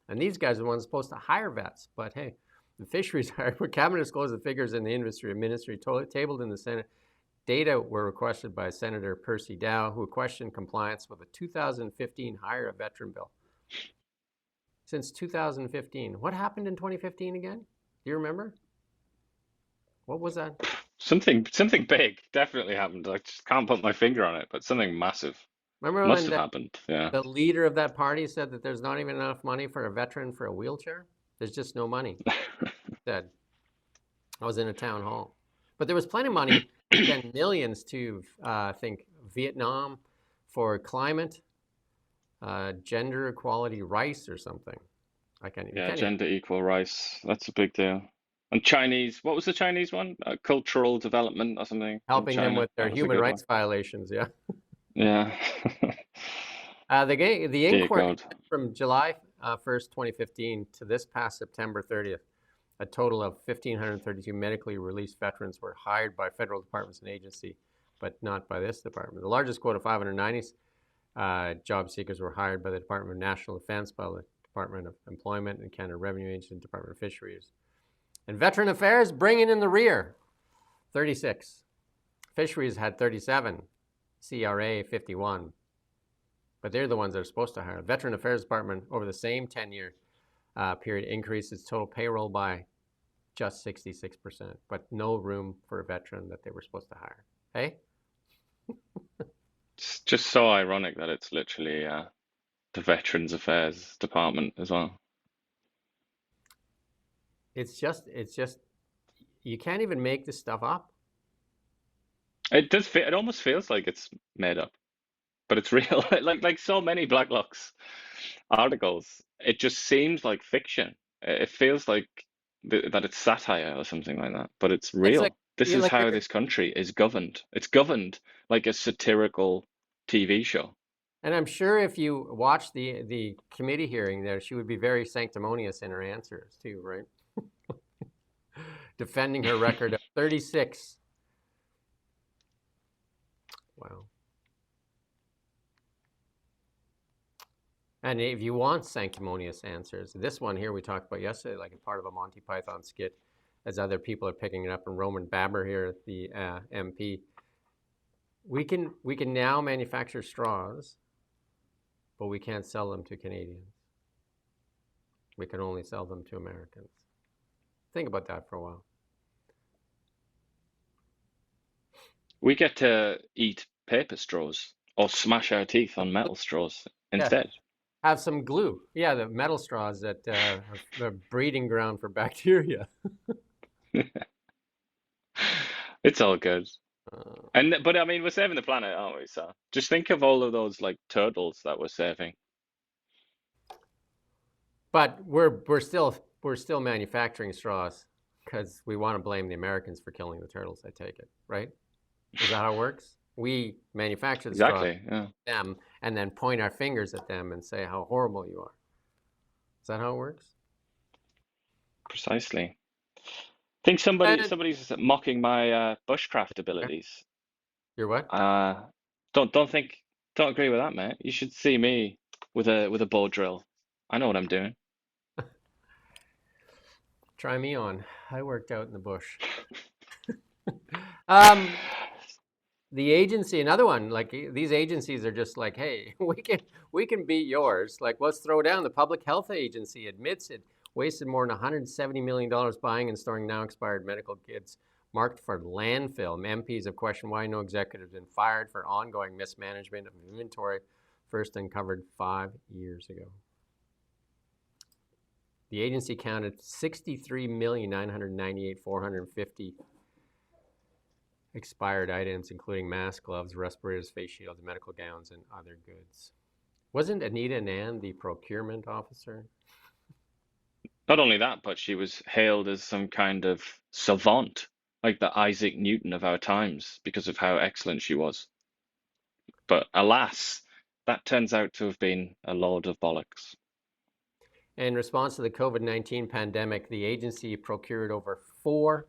And these guys are the ones supposed to hire vets, but hey, the fisheries cabinet disclosed the figures in the industry ministry tabled in the Senate. Data were requested by Senator Percy Dow, who questioned compliance with a 2015 Hire a Veteran bill. Since 2015, what happened in 2015 again? Do you remember? What was that? Something big definitely happened. I just can't put my finger on it, but something massive Remember must when have happened. Yeah. the leader of that party said that there's not even enough money for a veteran for a wheelchair? There's just no money. Said. I was in a town hall. But there was plenty of money to spend millions to, I think, Vietnam for climate, gender equality rice or something. I can't even. Yeah, gender equal rice. That's a big deal. And Chinese, what was the Chinese one? Cultural development or something? Helping them China. with their That was a human good rights one. violations, yeah. Yeah. The inquiry from July 1st, 2015 to this past September 30th, a total of 1,532 medically released veterans were hired by federal departments and agencies, but not by this department. The largest quota, 590 job seekers, were hired by the Department of National Defense, by the Department of Employment and Canada Revenue Agency, and Department of Fisheries. And Veteran Affairs bringing in the rear, 36. Fisheries had 37, CRA 51. But they're the ones that are supposed to hire. Veteran Affairs Department, over the same 10-year period, increased its total payroll by just 66%, but no room for a veteran that they were supposed to hire. Hey? It's just so ironic that it's literally the Veterans Affairs Department as well. It's just, you can't even make this stuff up. It does. It almost feels like it's made up, but it's real. Like so many Blacklock's articles, it just seems like fiction. It feels like that it's satire or something like that, but it's real. Like, this is how this country is governed. It's governed like a satirical TV show. And I'm sure if you watch the committee hearing there, she would be very sanctimonious in her answers too, right? Defending her record of 36. Wow. And if you want sanctimonious answers, this one here we talked about yesterday, like a part of a Monty Python skit, as other people are picking it up, and Roman Baber here, the MP. We can now manufacture straws, but we can't sell them to Canadians. We can only sell them to Americans. Think about that for a while. We get to eat paper straws or smash our teeth on metal straws instead. Yeah. Have some glue. Yeah, the metal straws that are the breeding ground for bacteria. It's all good. But I mean, we're saving the planet, aren't we? So just think of all of those like turtles that we're saving. But we're still manufacturing straws because we want to blame the Americans for killing the turtles. I take it, right? Is that how it works? We manufacture the straws, yeah. them, and then point our fingers at them and say how horrible you are. Is that how it works? Precisely. I think somebody's mocking my bushcraft abilities. Your what? Don't agree with that, mate. You should see me with a bow drill. I know what I'm doing. Try me on. I worked out in the bush. The agency, another one, like these agencies are just like, hey, we can beat yours. Like, let's throw down. The Public Health Agency admits it wasted more than $170 million buying and storing now expired medical kits marked for landfill. MPs have questioned why no executive has been fired for ongoing mismanagement of inventory, first uncovered 5 years ago. The agency counted 63,998,450 expired items, including masks, gloves, respirators, face shields, medical gowns, and other goods. Wasn't Anita Nan the procurement officer? Not only that, but she was hailed as some kind of savant, like the Isaac Newton of our times, because of how excellent she was. But alas, that turns out to have been a load of bollocks. In response to the COVID-19 pandemic, the agency procured over 4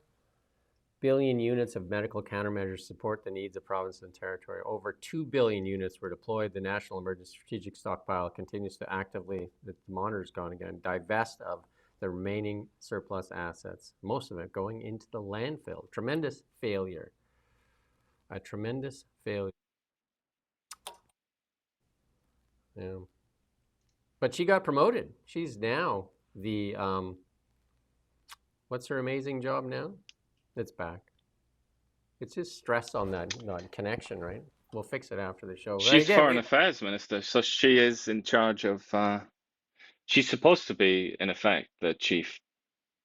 billion units of medical countermeasures to support the needs of provinces and territory. Over 2 billion units were deployed. The National Emergency Strategic Stockpile continues to actively, the monitor's gone again, divest of the remaining surplus assets, most of it going into the landfill. Tremendous failure. A tremendous failure. Yeah. But she got promoted. She's now the, what's her amazing job now? It's back. It's just stress on that connection, right? We'll fix it after the show. She's Foreign Affairs Minister, so she is in charge of, she's supposed to be, in effect, the chief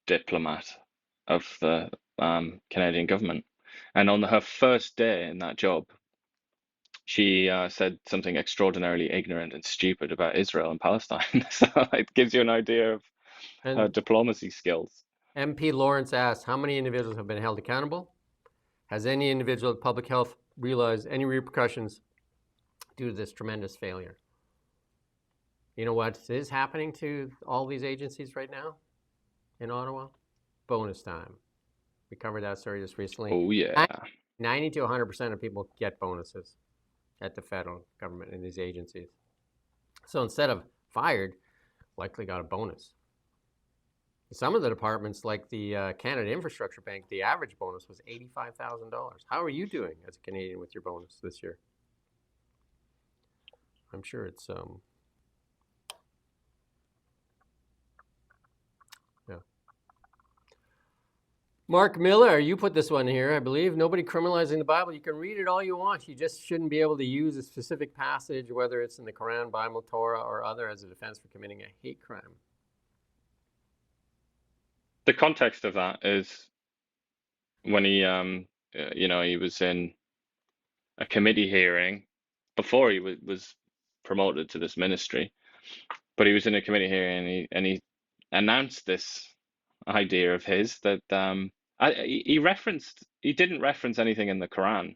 diplomat of the Canadian government. And on her first day in that job, she said something extraordinarily ignorant and stupid about Israel and Palestine. So it gives you an idea of her diplomacy skills. MP Lawrence asked, how many individuals have been held accountable? Has any individual at public health realized any repercussions due to this tremendous failure? You know what is happening to all these agencies right now in Ottawa? Bonus time. We covered that story just recently. Oh yeah. 90 to 100% of people get bonuses at the federal government in these agencies. So instead of fired, likely got a bonus. Some of the departments, like the Canada Infrastructure Bank, the average bonus was $85,000. How are you doing as a Canadian with your bonus this year? I'm sure it's yeah. Mark Miller, you put this one here, I believe. Nobody criminalizing the Bible. You can read it all you want. You just shouldn't be able to use a specific passage, whether it's in the Quran, Bible, Torah, or other, as a defense for committing a hate crime. The context of that is when he, he was in a committee hearing before he was promoted to this ministry, but he was in a committee hearing and he announced this idea of his that he didn't reference anything in the Quran.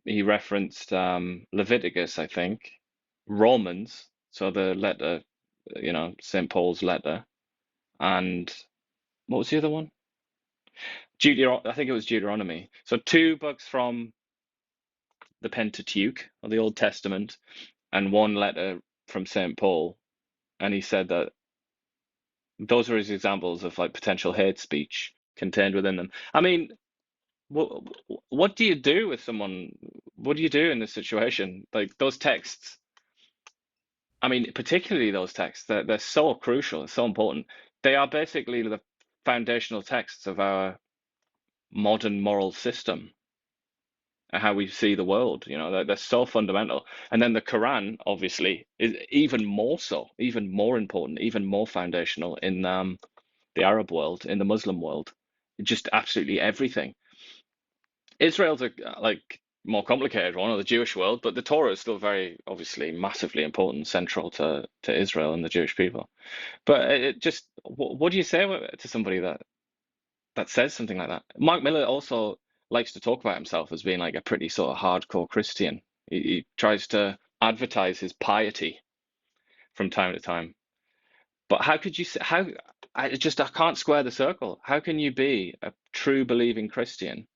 He referenced Leviticus, I think, Romans, so the letter, St. Paul's letter, and what was the other one? I think it was Deuteronomy. So 2 books from the Pentateuch, or the Old Testament, and 1 letter from St. Paul. And he said that those were his examples of like potential hate speech contained within them. I mean, what do you do with someone? What do you do in this situation? Like those texts, I mean, particularly those texts, they're so crucial, so important. They are basically the foundational texts of our modern moral system and how we see the world. They're so fundamental. And then the Quran, obviously, is even more so, even more important, even more foundational in the Arab world, in the Muslim world, just absolutely everything. Israel's a more complicated one, or the Jewish world, but the Torah is still very obviously massively important, central to Israel and the Jewish people. But it just, what do you say to somebody that says something like that? Mark Miller also likes to talk about himself as being like a pretty sort of hardcore Christian. He tries to advertise his piety from time to time. But how could you say, I can't square the circle. How can you be a true believing Christian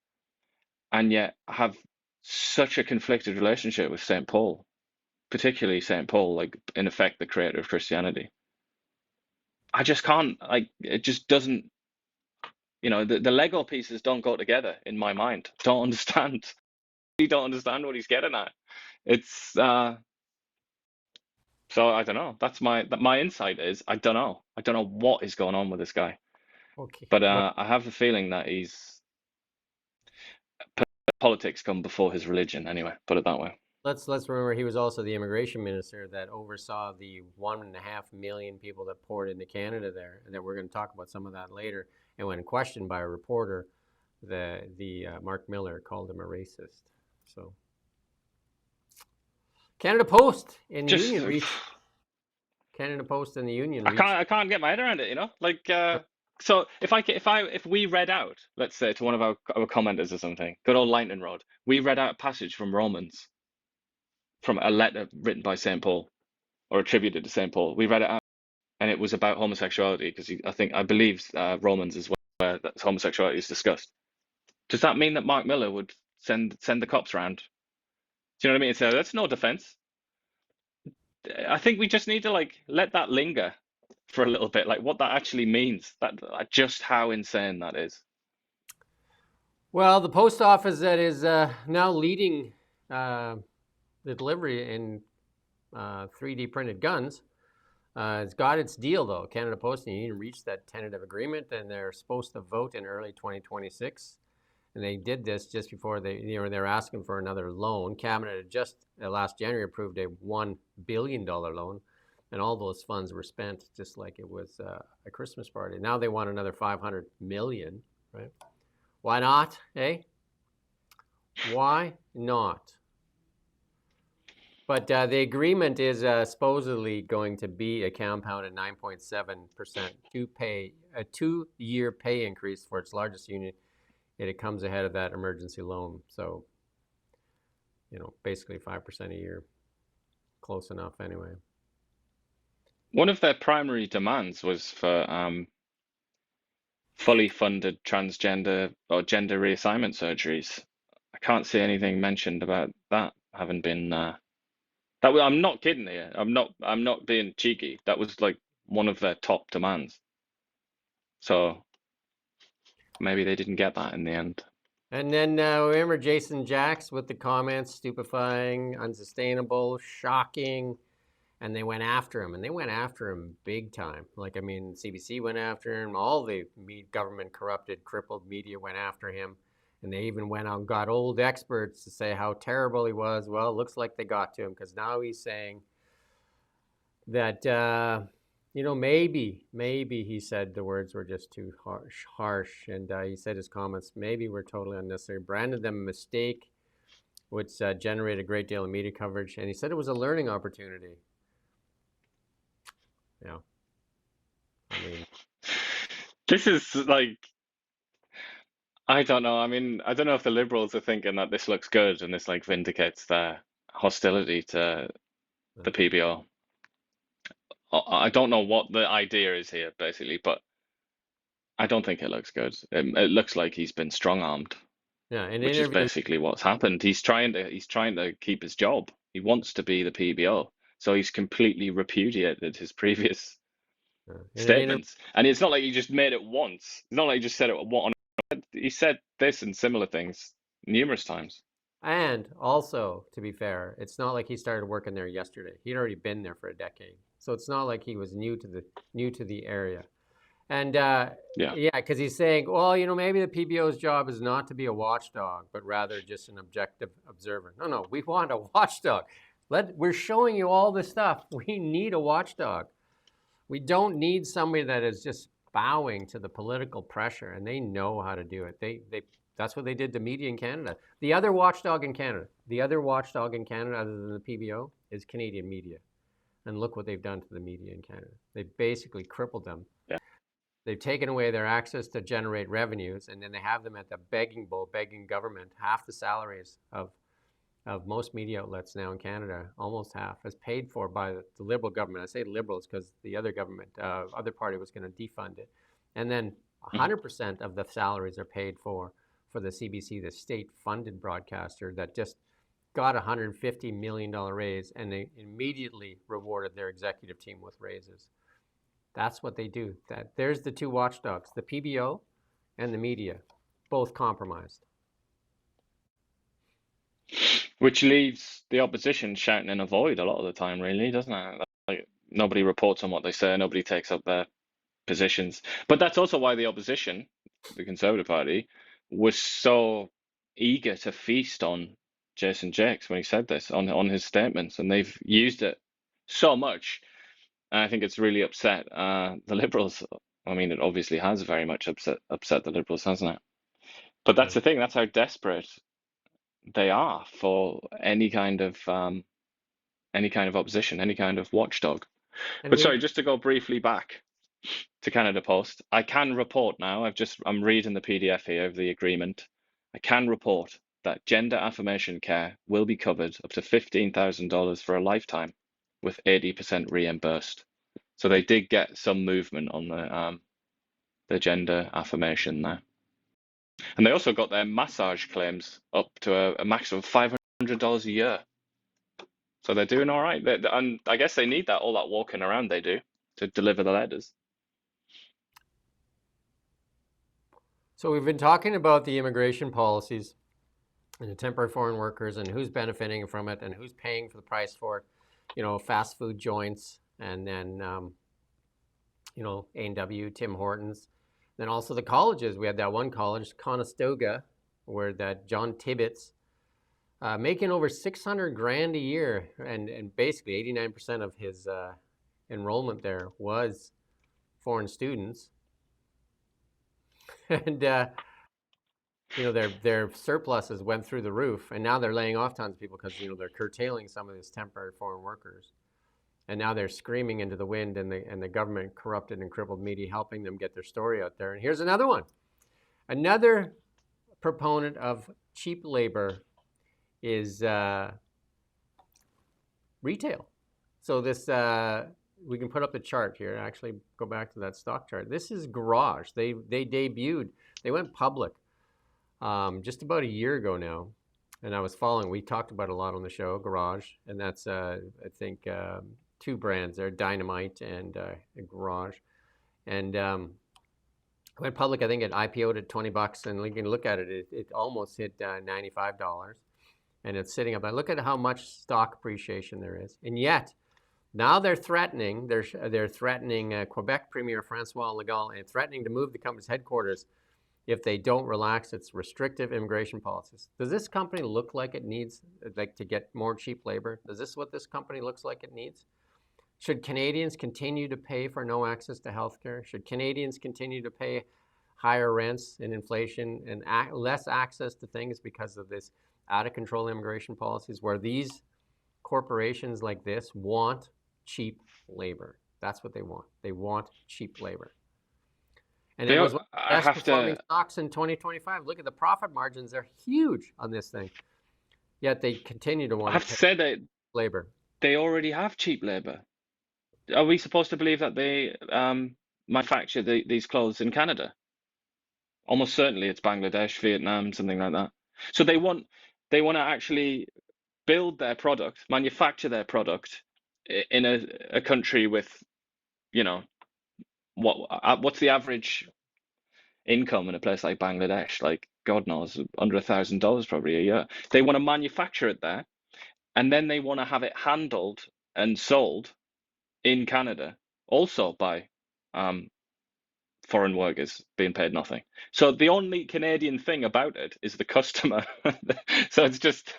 and yet have such a conflicted relationship with St. Paul, particularly St. Paul, like in effect the creator of Christianity? I just can't, it just doesn't, the Lego pieces don't go together in my mind. Don't understand. You don't understand what he's getting at. It's so I don't know. That's my insight is I don't know. I don't know what is going on with this guy. Okay. But I have a feeling that politics come before his religion anyway, put it that way. Let's remember he was also the immigration minister that oversaw the 1.5 million people that poured into Canada there, and that we're going to talk about some of that later. And when questioned by a reporter, the Mark Miller called him a racist. So Canada Post and the Union reached. Canada Post and the Union reached. I can't get my head around it, So if we read out, let's say, to one of our commenters or something, good old Lightning Rod, we read out a passage from Romans, from a letter written by St. Paul or attributed to St. Paul. We read it out and it was about homosexuality because I believe Romans is where that homosexuality is discussed. Does that mean that Mark Miller would send the cops around? Do you know what I mean? So that's no defense. I think we just need to let that linger for a little bit, like what that actually means, that just how insane that is. Well, the post office that is now leading the delivery in 3D printed guns has got its deal, though. Canada Post and Union reached that tentative agreement, and they're supposed to vote in early 2026. And they did this just before they're asking for another loan. Cabinet had just last January approved a $1 billion loan, and all those funds were spent just like it was a Christmas party. Now they want another $500 million, right? Why not, eh? Why not? But the agreement is supposedly going to be a compounded 9.7% a 2-year pay increase for its largest union. And it comes ahead of that emergency loan. So, basically 5% a year. Close enough anyway. One of their primary demands was for fully funded transgender or gender reassignment surgeries. I can't see anything mentioned about that having been I'm not kidding here. I'm not being cheeky. That was like one of their top demands. So maybe they didn't get that in the end. And then remember Jason Jacks with the comments, stupefying, unsustainable, shocking, and they went after him, and they went after him big time. Like, I mean, CBC went after him, all the government corrupted, crippled media went after him, and they even went out and got old experts to say how terrible he was. Well, it looks like they got to him, because now he's saying that, maybe he said the words were just too harsh, and he said his comments maybe were totally unnecessary, branded them a mistake, which generated a great deal of media coverage, and he said it was a learning opportunity. Yeah. I mean, this is like, I don't know. I mean, I don't know if the Liberals are thinking that this looks good and this like vindicates their hostility to the PBO. I don't know what the idea is here, basically, but I don't think it looks good. It looks like he's been strong-armed, yeah, which is basically what's happened. He's trying to keep his job. He wants to be the PBO, so he's completely repudiated his previous statements. And it's not like he just made it once. It's not like he just said it once. He said this and similar things numerous times. And also, to be fair, it's not like he started working there yesterday. He'd already been there for a decade, so it's not like he was new to the area. And because he's saying, well, maybe the PBO's job is not to be a watchdog, but rather just an objective observer. No, we want a watchdog. We're showing you all this stuff. We need a watchdog. We don't need somebody that is just bowing to the political pressure, and they know how to do it. That's what they did to media in Canada. The other watchdog in Canada, other than the PBO, is Canadian media. And look what they've done to the media in Canada. They basically crippled them. Yeah. They've taken away their access to generate revenues, and then they have them at the begging bowl, begging government. Half the salaries of most media outlets now in Canada, almost half, is paid for by the Liberal government. I say Liberals because the other government, other party was going to defund it. And then 100% of the salaries are paid for the CBC, the state-funded broadcaster that just got a $150 million raise, and they immediately rewarded their executive team with raises. That's what they do. There's the two watchdogs, the PBO and the media, both compromised. Which leaves the opposition shouting in a void a lot of the time, really, doesn't it? Like, nobody reports on what they say, nobody takes up their positions. But that's also why the opposition, the Conservative Party, was so eager to feast on Jason Jacks when he said this, on his statements, and they've used it so much. And I think it's really upset the Liberals. I mean, it obviously has very much upset the Liberals, hasn't it? But that's the thing. That's how desperate they are for any kind of opposition, any kind of watchdog. But sorry, just to go briefly back to Canada Post, I can report now. I'm reading the PDF here of the agreement. I can report that gender affirmation care will be covered up to $15,000 for a lifetime, with 80% reimbursed. So they did get some movement on the gender affirmation there. And they also got their massage claims up to a maximum of $500 a year. So they're doing all right. And I guess they need all that walking around they do to deliver the letters. So we've been talking about the immigration policies and the temporary foreign workers and who's benefiting from it and who's paying for the price for it. Fast food joints, and then, A&W, Tim Hortons. Then also the colleges. We had that one college, Conestoga, where that John Tibbetts, making over $600,000 a year, and basically 89% of his enrollment there was foreign students. And their surpluses went through the roof, and now they're laying off tons of people because they're curtailing some of these temporary foreign workers. And now they're screaming into the wind, and the government corrupted and crippled media helping them get their story out there. And here's another one. Another proponent of cheap labor is retail. So this we can put up the chart here. Actually, go back to that stock chart. This is Garage. They debuted. They went public just about a year ago now, and I was following. We talked about it a lot on the show, Garage, and that's I think two brands there, Dynamite and Garage, and went public. I think it IPO'd at $20, and you can look at it. It almost hit $95, and it's sitting up. Look at how much stock appreciation there is, and yet. Now they're threatening. They're threatening Quebec Premier Francois Legault and threatening to move the company's headquarters if they don't relax its restrictive immigration policies. Does this company look like it needs to get more cheap labor? Is this what this company looks like it needs? Should Canadians continue to pay for no access to healthcare? Should Canadians continue to pay higher rents and inflation and less access to things because of this out of control immigration policies where these corporations like this want cheap labor? That's what they want. They want cheap labor. And it was one of the best performing stocks in 2025. Look at the profit margins. They're huge on this thing. Yet they continue to want to pay that labor. They already have cheap labor. Are we supposed to believe that they manufacture these clothes in Canada? Almost certainly it's Bangladesh, Vietnam, something like that. So they want to actually build their product, manufacture their product in a country with, what's the average income in a place like Bangladesh? Like, God knows, under $1,000 probably a year. They want to manufacture it there, and then they want to have it handled and sold in Canada, also by foreign workers being paid nothing. So the only Canadian thing about it is the customer. So it's just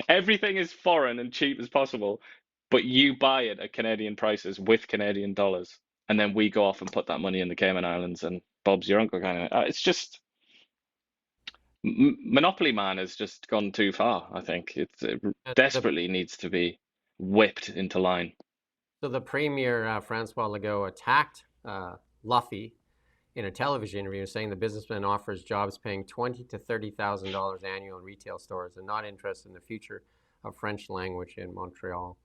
everything is foreign and cheap as possible, but you buy it at Canadian prices with Canadian dollars, and then we go off and put that money in the Cayman Islands and Bob's your uncle kind of. It's just Monopoly Man has just gone too far. I think it desperately needs to be whipped into line. So the Premier Francois Legault attacked Luffy in a television interview, saying the businessman offers jobs paying $20,000 to $30,000 annual in retail stores and not interested in the future of French language in Montreal.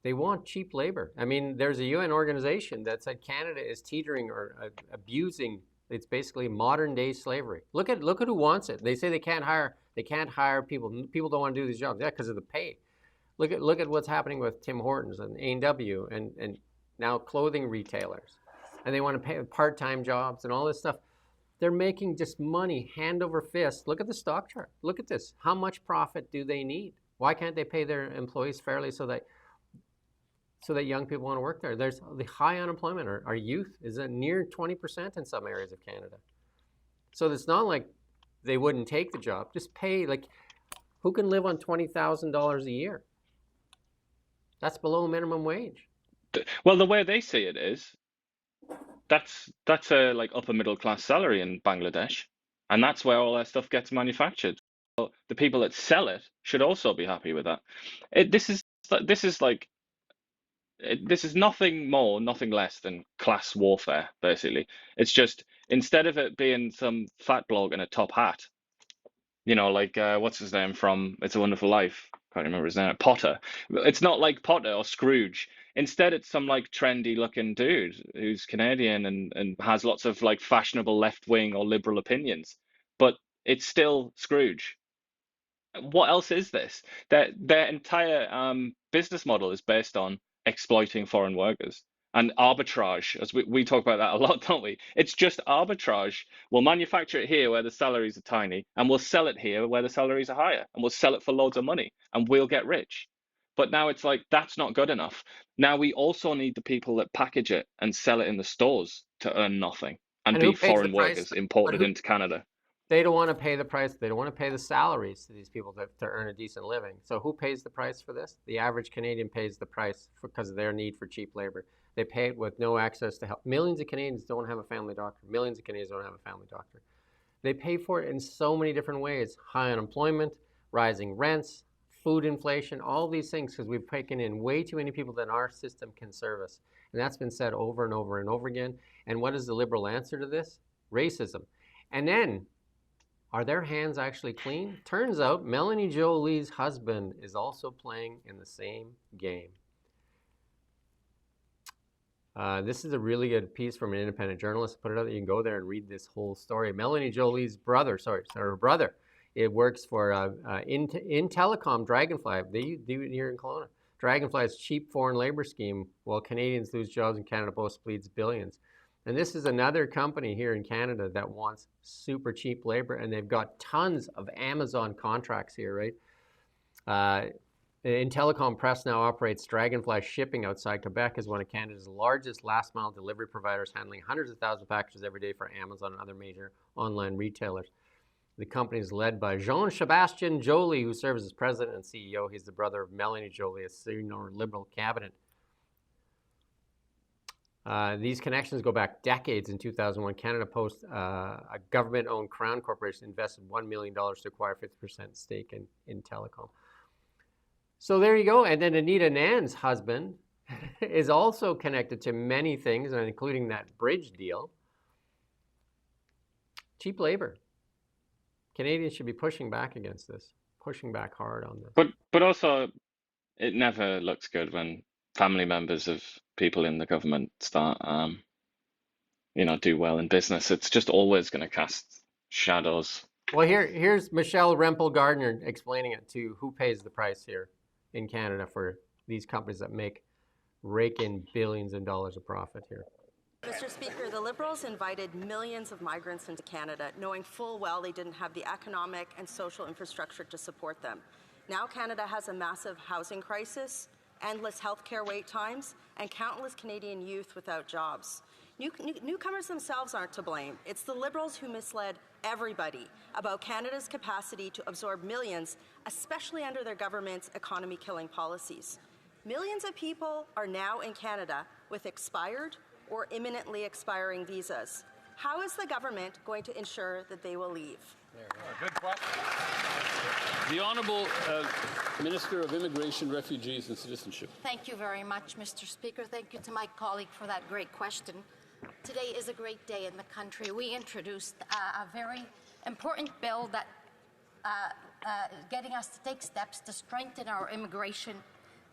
They want cheap labor. I mean, there's a UN organization that said Canada is teetering or abusing. It's basically modern day slavery. Look at who wants it. They say they can't hire people. People don't want to do these jobs. Yeah, because of the pay. Look at what's happening with Tim Hortons and A&W and now clothing retailers. And they want to pay part-time jobs and all this stuff. They're making just money hand over fist. Look at the stock chart. Look at this. How much profit do they need? Why can't they pay their employees fairly so that young people want to work there? There's the high unemployment. Our youth is at near 20% in some areas of Canada. So it's not like they wouldn't take the job. Just pay, who can live on $20,000 a year? That's below minimum wage. Well, the way they see it is, that's a upper middle class salary in Bangladesh, and that's where all their stuff gets manufactured. So the people that sell it should also be happy with that. This is nothing more, nothing less than class warfare, basically. It's just, instead of it being some fat bloke in a top hat, what's his name from It's a Wonderful Life? Can't remember his name. Potter. It's not like Potter or Scrooge. Instead, it's some trendy looking dude who's Canadian and has lots of fashionable left wing or liberal opinions. But it's still Scrooge. What else is this? Their entire business model is based on exploiting foreign workers and arbitrage, as we talk about that a lot, don't we? It's just arbitrage. We'll manufacture it here where the salaries are tiny, and we'll sell it here where the salaries are higher, and we'll sell it for loads of money, and we'll get rich. But now it's that's not good enough. Now we also need the people that package it and sell it in the stores to earn nothing and be foreign workers imported into Canada. They don't want to pay the price. They don't want to pay the salaries to these people to earn a decent living. So who pays the price for this? The average Canadian pays the price because of their need for cheap labor. They pay it with no access to health. Millions of Canadians don't have a family doctor. Millions of Canadians don't have a family doctor. They pay for it in so many different ways. High unemployment, rising rents, food inflation, all these things, because we've taken in way too many people that our system can service. And that's been said over and over and over again. And what is the liberal answer to this? Racism. And then, are their hands actually clean? Turns out Melanie Jolie's husband is also playing in the same game. This is a really good piece from an independent journalist. Put it out there. You can go there and read this whole story. Melanie Jolie's brother, her brother, it works for in Telecom Dragonfly. They do it here in Kelowna. Dragonfly's cheap foreign labor scheme, while Canadians lose jobs and Canada Post bleeds billions. And this is another company here in Canada that wants super cheap labor, and they've got tons of Amazon contracts here, right? Telecom Press now operates Dragonfly Shipping outside Quebec as one of Canada's largest last-mile delivery providers, handling hundreds of thousands of packages every day for Amazon and other major online retailers. The company is led by Jean-Sébastien Joly, who serves as president and CEO. He's the brother of Melanie Joly, a senior Liberal cabinet. These connections go back decades. In 2001, Canada Post, a government-owned Crown Corporation, invested $1 million to acquire 50% stake in Telecom. So there you go. And then Anita Nan's husband is also connected to many things, including that bridge deal. Cheap labor. Canadians should be pushing back against this, pushing back hard on this. But also, it never looks good when family members of people in the government start, do well in business. It's just always going to cast shadows. Well, here's Michelle Rempel Gardner explaining it to who pays the price here in Canada for these companies that rake in billions of dollars of profit here. Mr. Speaker, the Liberals invited millions of migrants into Canada, knowing full well they didn't have the economic and social infrastructure to support them. Now Canada has a massive housing crisis, endless healthcare wait times, and countless Canadian youth without jobs. Newcomers themselves aren't to blame. It's the Liberals who misled everybody about Canada's capacity to absorb millions, especially under their government's economy-killing policies. Millions of people are now in Canada with expired or imminently expiring visas. How is the government going to ensure that they will leave? Good question. The Honourable Minister of Immigration, Refugees and Citizenship. Thank you very much, Mr. Speaker. Thank you to my colleague for that great question. Today is a great day in the country. We introduced a very important bill that getting us to take steps to strengthen our immigration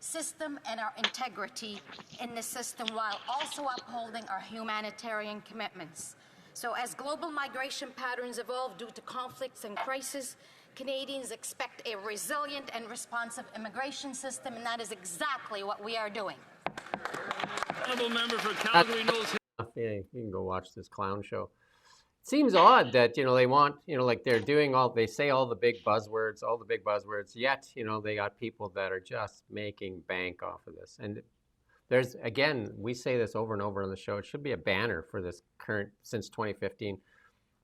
system and our integrity in the system while also upholding our humanitarian commitments. So as global migration patterns evolve due to conflicts and crisis, Canadians expect a resilient and responsive immigration system, and that is exactly what we are doing. Honourable Member for Calgary Knowles. Yeah, you can go watch this clown show. It seems odd that, they want, like they're doing they say all the big buzzwords, yet, they got people that are just making bank off of this. And there's, again, we say this over and over on the show, it should be a banner for this since 2015,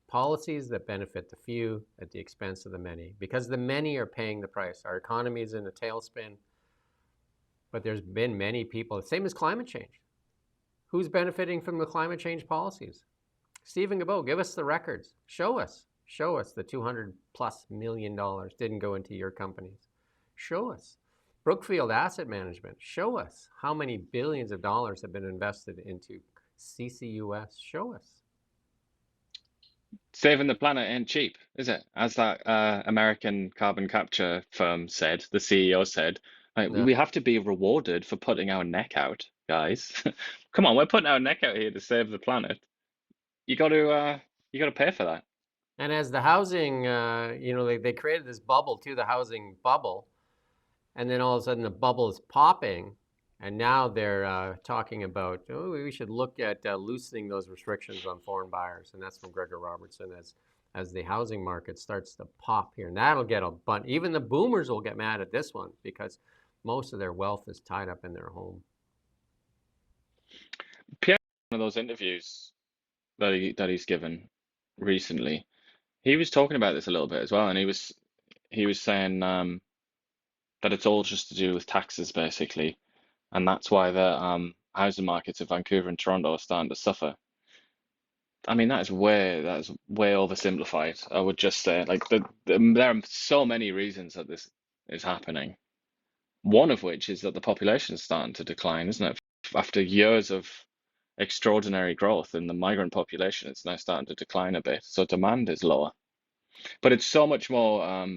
policies that benefit the few at the expense of the many, because the many are paying the price. Our economy is in a tailspin, but there's been many people, same as climate change. Who's benefiting from the climate change policies? Stephen Guilbeault, give us the records. Show us the $200+ million didn't go into your companies. Show us. Brookfield Asset Management, show us how many billions of dollars have been invested into CCUS. Show us. Saving the planet ain't cheap, is it? As that American carbon capture firm said, the CEO said, we have to be rewarded for putting our neck out, guys. Come on, we're putting our neck out here to save the planet. You got to pay for that. And as the housing, they created this bubble too, the housing bubble, and then all of a sudden the bubble is popping, and now they're talking about, we should look at loosening those restrictions on foreign buyers, and that's from Gregor Robertson as the housing market starts to pop here, and that'll get a bunch. Even the boomers will get mad at this one because most of their wealth is tied up in their home. Pierre, one of those interviews that he's given recently, he was talking about this a little bit as well, and he was saying that it's all just to do with taxes basically, and that's why the housing markets of Vancouver and Toronto are starting to suffer. I mean, that is way oversimplified. I would just say, there are so many reasons that this is happening. One of which is that the population is starting to decline, isn't it? After years of extraordinary growth in the migrant population, it's now starting to decline a bit. So demand is lower. But it's so much more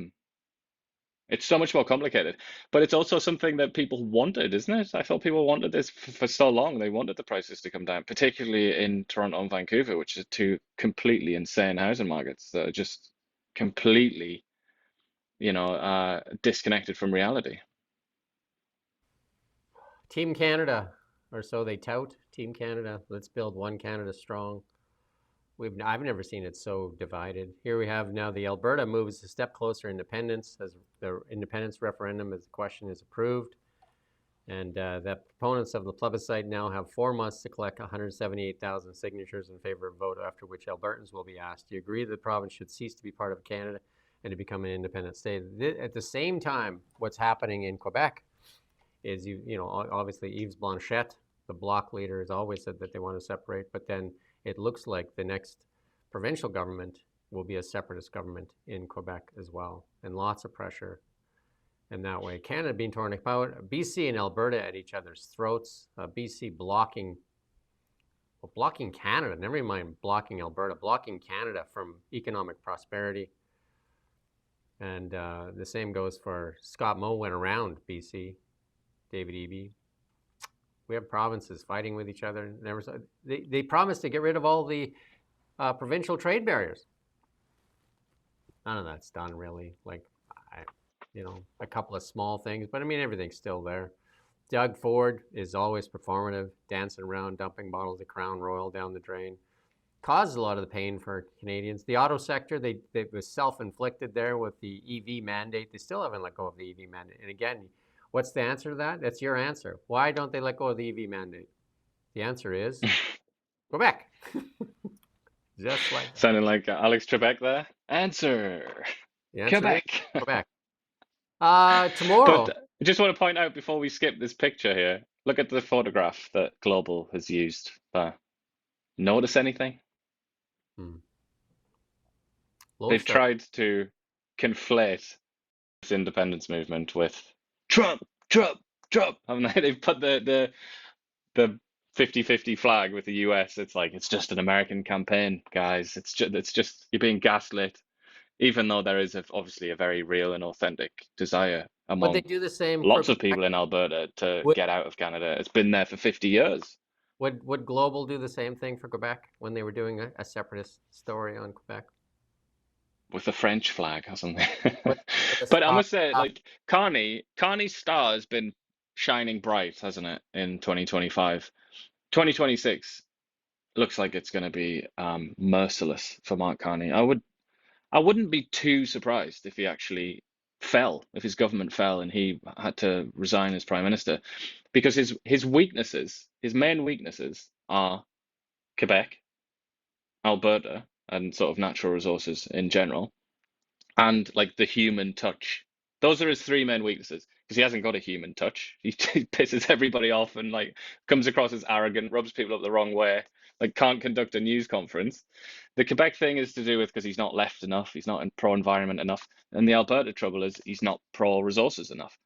It's so much more complicated. But it's also something that people wanted, isn't it? I thought people wanted this for so long. They wanted the prices to come down, particularly in Toronto and Vancouver, which are two completely insane housing markets that are just completely, disconnected from reality. Team Canada, or so they tout. Team Canada, let's build one Canada strong. I've never seen it so divided. Here we have now the Alberta moves a step closer to independence as the independence referendum as the question is approved. And the proponents of the plebiscite now have 4 months to collect 178,000 signatures in favor of a vote, after which Albertans will be asked, do you agree that the province should cease to be part of Canada and to become an independent state? At the same time, what's happening in Quebec is, obviously Yves Blanchet, the Bloc leader, has always said that they want to separate, but then it looks like the next provincial government will be a separatist government in Quebec as well, and lots of pressure. And that way, Canada being torn apart, BC and Alberta at each other's throats, BC blocking Canada, never mind blocking Alberta, blocking Canada from economic prosperity. And the same goes for Scott Moe went around BC, David Eby. We have provinces fighting with each other. They promised to get rid of all the provincial trade barriers. None of that's done, really. A couple of small things, but I mean, everything's still there. Doug Ford is always performative, dancing around, dumping bottles of Crown Royal down the drain. Caused a lot of the pain for Canadians. The auto sector, they was self-inflicted there with the EV mandate. They still haven't let go of the EV mandate. And again, what's the answer to that? That's your answer. Why don't they let go of the EV mandate? The answer is Quebec. Just like that. Sounding like Alex Trebek there. Answer. Quebec. Quebec. Tomorrow. But I just want to point out before we skip this picture here, look at the photograph that Global has used. Notice anything? They've tried to conflate this independence movement with Trump, haven't they? They've put the 50-50 flag with the US. It's like, it's just an American campaign, guys. It's just you're being gaslit, even though there is obviously a very real and authentic desire among they do the same lots of people in Alberta to get out of Canada. It's been there for 50 years. Would Global do the same thing for Quebec when they were doing a separatist story on Quebec? With the French flag or something. But I must say, like, Carney's star has been shining bright, hasn't it, in 2025. 2026 looks like it's going to be merciless for Mark Carney. I wouldn't be too surprised if he actually fell, if his government fell and he had to resign as prime minister, because his weaknesses, his main weaknesses are Quebec, Alberta, and sort of natural resources in general, and like the human touch. Those are his three main weaknesses, because he hasn't got a human touch. He pisses everybody off and like comes across as arrogant, rubs people up the wrong way, like can't conduct a news conference. The Quebec thing is to do with because he's not left enough, he's not pro-environment enough, and the Alberta trouble is he's not pro-resources enough.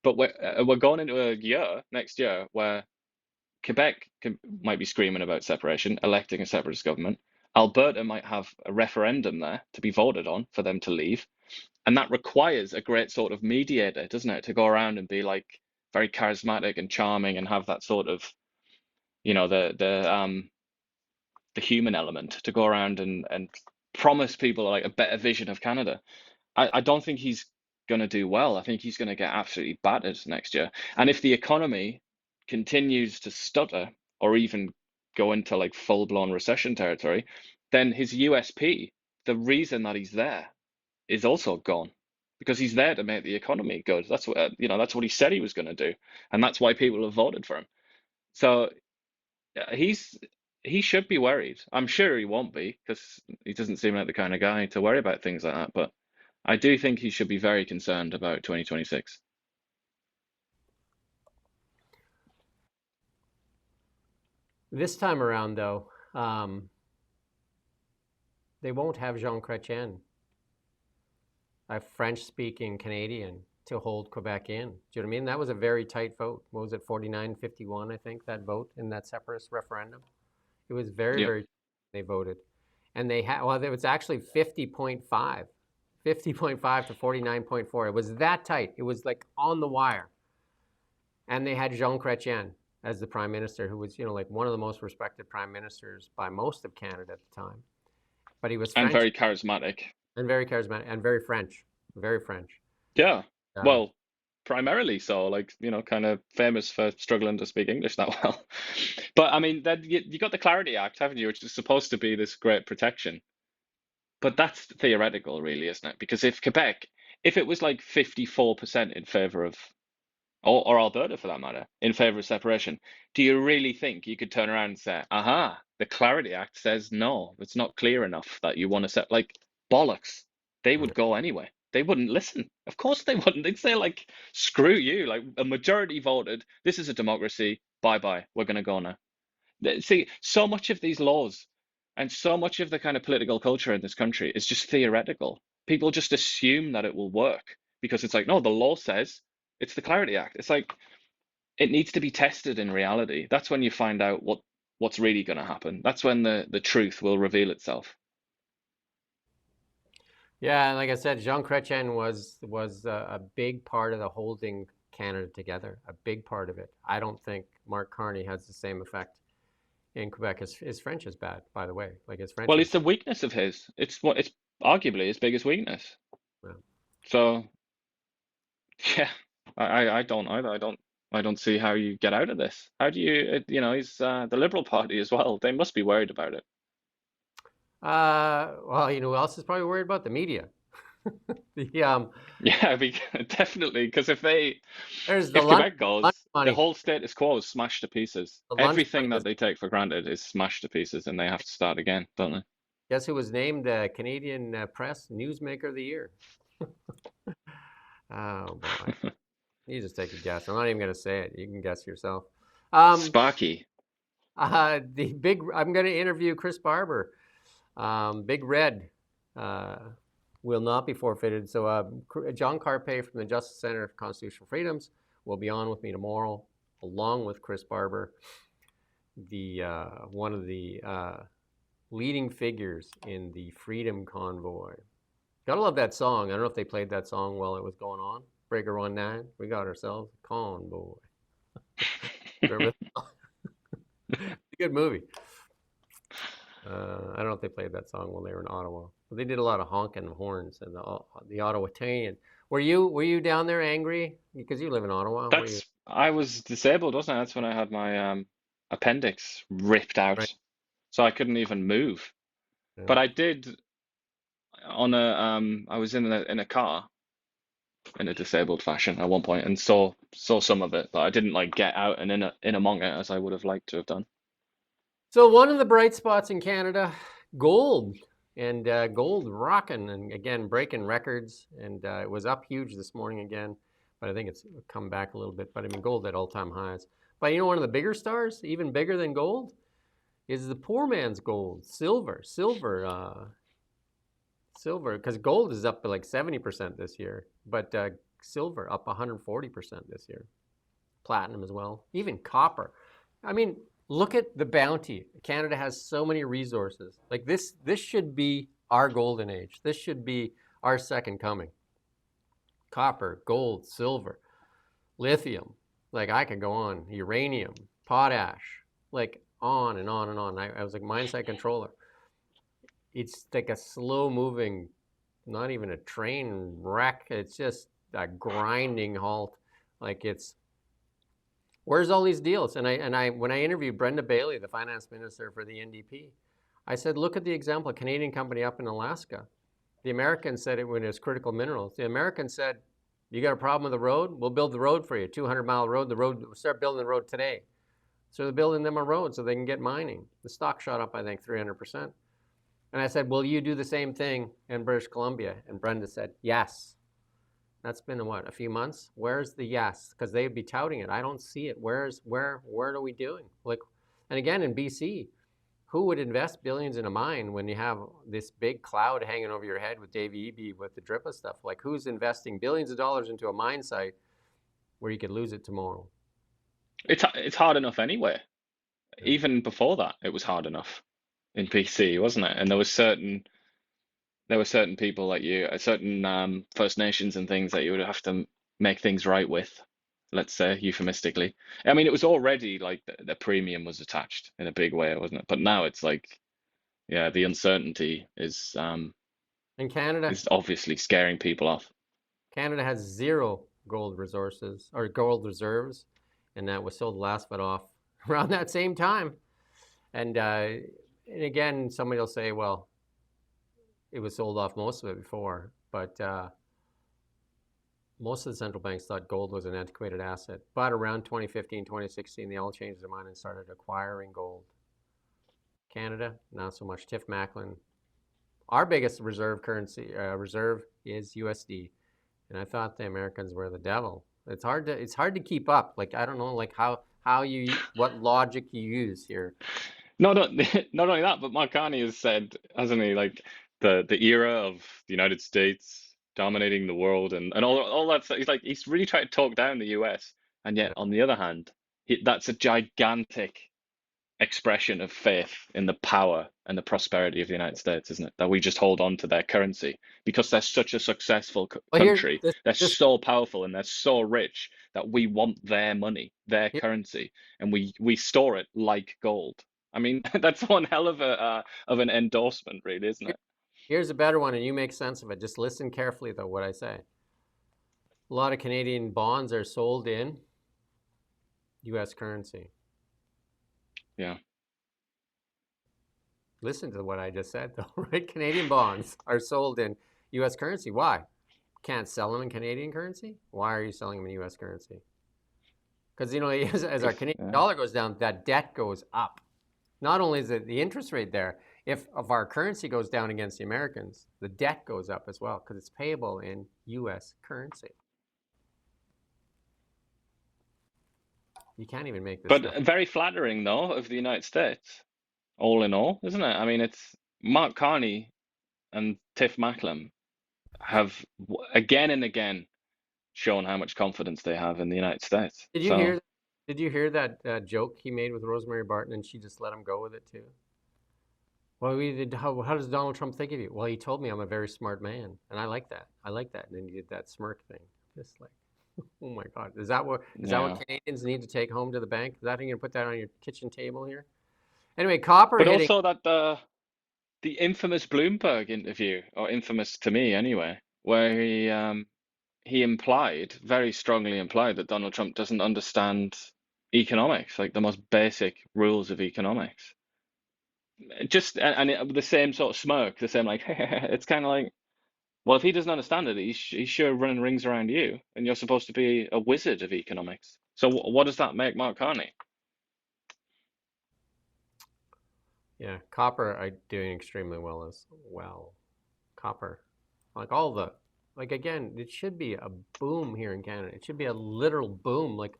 But we're going into a year, next year, where Quebec might be screaming about separation, electing a separatist government. Alberta might have a referendum there to be voted on for them to leave. And that requires a great sort of mediator, doesn't it? To go around and be like very charismatic and charming and have that sort of, the human element to go around and promise people like a better vision of Canada. I don't think he's going to do well. I think he's going to get absolutely battered next year. And if the economy continues to stutter or even go into like full-blown recession territory, then his USP, the reason that he's there, is also gone, because he's there to make the economy good. That's what that's what he said he was going to do, and that's why people have voted for him. So he should be worried. I'm sure he won't be, because he doesn't seem like the kind of guy to worry about things like that. But I do think he should be very concerned about 2026. This time around, though, they won't have Jean Chrétien, a French-speaking Canadian, to hold Quebec in. Do you know what I mean? That was a very tight vote. What was it, 49-51, I think, that vote in that separatist referendum? It was very, very, they voted. And they had, well, it was actually 50.5 50.5 to 49.4. It was that tight. It was like on the wire. And they had Jean Chrétien as the prime minister, who was, like one of the most respected prime ministers by most of Canada at the time. But he was And French very charismatic. and very charismatic and very French. Very French. Yeah. Um, Well, primarily so, like, kind of famous for struggling to speak English that well. But I mean, then you got the Clarity Act, haven't you, which is supposed to be this great protection. But that's theoretical, really, isn't it? Because if it was like 54% in favor of, or Alberta for that matter, in favor of separation, do you really think you could turn around and say, aha, the Clarity Act says no, it's not clear enough that you want to set, like, bollocks. They would go anyway. They wouldn't listen. Of course they wouldn't. They'd say, like, screw you. Like, a majority voted, this is a democracy, bye-bye, we're going to go now. See, so much of these laws and so much of the kind of political culture in this country is just theoretical. People just assume that it will work because it's like, no, the law says it's the Clarity Act. It's like, it needs to be tested in reality. That's when you find out what's really going to happen. That's when the truth will reveal itself. Yeah, and like I said, Jean Chrétien was a big part of the holding Canada together, a big part of it. I don't think Mark Carney has the same effect in Quebec. His French is bad, by the way. Like his French. Well, it's the weakness of his. It's arguably his biggest weakness. Yeah. So, yeah, I don't either. I don't see how you get out of this. How do you, he's the Liberal Party as well. They must be worried about it. Well, who else is probably worried about? The media. Yeah, definitely. Because if the Quebec goes, money. the whole status quo is smashed to pieces. Everything that they take for granted is smashed to pieces, and they have to start again, don't they? Guess who was named Canadian Press Newsmaker of the Year? Oh boy. You just take a guess. I'm not even going to say it. You can guess yourself. Sparky. I'm going to interview Chris Barber. Big Red will not be forfeited. So John Carpay from the Justice Center for Constitutional Freedoms will be on with me tomorrow, along with Chris Barber, one of the leading figures in the Freedom Convoy. Gotta love that song. I don't know if they played that song while it was going on. Breaker 19, we got ourselves a convoy. Remember? It's a good movie. I don't know if they played that song while they were in Ottawa, but they did a lot of honking of horns and the Ottawatanian. Were you down there angry because you live in Ottawa? I was disabled, wasn't I? That's when I had my appendix ripped out, right. So I couldn't even move. Yeah. But I did I was in a car in a disabled fashion at one point and saw some of it, but I didn't like get out and in among it as I would have liked to have done. So one of the bright spots in Canada, gold, and gold rocking and again breaking records, and it was up huge this morning again, but I think it's come back a little bit. But I mean, gold at all-time highs. But one of the bigger stars, even bigger than gold, is the poor man's gold, silver, because gold is up to like 70% this year, but silver up 140% this year. Platinum as well, even copper. I mean, look at the bounty. Canada has so many resources. Like this should be our golden age. This should be our second coming. Copper, gold, silver, lithium. Like I could go on. Uranium, potash, like on and on and on. I was like mindset controller. It's like a slow moving, not even a train wreck. It's just a grinding halt. Like where's all these deals? And I when I interviewed Brenda Bailey, the finance minister for the NDP, I said, look at the example, a Canadian company up in Alaska. The Americans said it when it was critical minerals. The Americans said, you got a problem with the road? We'll build the road for you, 200-mile road. We'll start building the road today. So they're building them a road so they can get mining. The stock shot up, I think, 300%. And I said, will you do the same thing in British Columbia? And Brenda said, yes. That's been, a few months? Where's the yes? Because they'd be touting it. I don't see it. Where are we doing? And again, in BC, who would invest billions in a mine when you have this big cloud hanging over your head with Dave Eby with the DRIPA stuff? Like, who's investing billions of dollars into a mine site where you could lose it tomorrow? It's hard enough anyway. Even before that, it was hard enough in BC, wasn't it? And there was certain there were certain people like you, certain First Nations and things that you would have to make things right with, let's say, euphemistically. I mean, it was already like the premium was attached in a big way, wasn't it? But now it's like, yeah, the uncertainty In Canada, is obviously scaring people off. Canada has 0 gold resources or gold reserves, and that was sold last but off around that same time. And again, somebody will say, well, it was sold off most of it before, but most of the central banks thought gold was an antiquated asset. But around 2015, 2016, they all changed their mind and started acquiring gold. Canada, not so much. Tiff Macklin. Our biggest reserve currency reserve is USD, and I thought the Americans were the devil. It's hard to keep up. Like, I don't know, like how you, what logic you use here. Not only that, but Mark Carney has said, hasn't he, like the era of the United States dominating the world and all that stuff. He's really trying to talk down the US, and yet on the other hand, that's a gigantic expression of faith in the power and the prosperity of the United States, isn't it? That we just hold on to their currency because they're such a successful country. They're so powerful and they're so rich that we want their money, their currency, and we store it like gold. I mean, that's one hell of an endorsement, really, isn't it? Here's a better one, and you make sense of it. Just listen carefully, though, what I say. A lot of Canadian bonds are sold in U.S. currency. Yeah. Listen to what I just said, though, right? Canadian bonds are sold in U.S. currency. Why? Can't sell them in Canadian currency? Why are you selling them in U.S. currency? Because, you know, as our Canadian dollar goes down, that debt goes up. Not only is it the interest rate there, if our currency goes down against the Americans, the debt goes up as well because it's payable in U.S. currency. You can't even make this. But very flattering, though, of the United States, all in all, isn't it? I mean, it's Mark Carney and Tiff Macklin have again and again shown how much confidence they have in the United States. Did you hear that joke he made with Rosemary Barton, and she just let him go with it too? Well, how does Donald Trump think of you? Well, he told me I'm a very smart man, and I like that. I like that. And then he did that smirk thing, just like, oh my God, is that what Canadians need to take home to the bank? Is that how you're gonna put that on your kitchen table here? Anyway, copper. But also that the infamous Bloomberg interview, or infamous to me anyway, where he implied, very strongly implied, that Donald Trump doesn't understand economics, like the most basic rules of economics. Just and the same sort of smirk, the same like it's kind of like, well, if he doesn't understand it, he's sure running rings around you, and you're supposed to be a wizard of economics. So what does that make Mark Carney? Yeah, copper are doing extremely well as well. Copper, like again, it should be a boom here in Canada. It should be a literal boom. Like,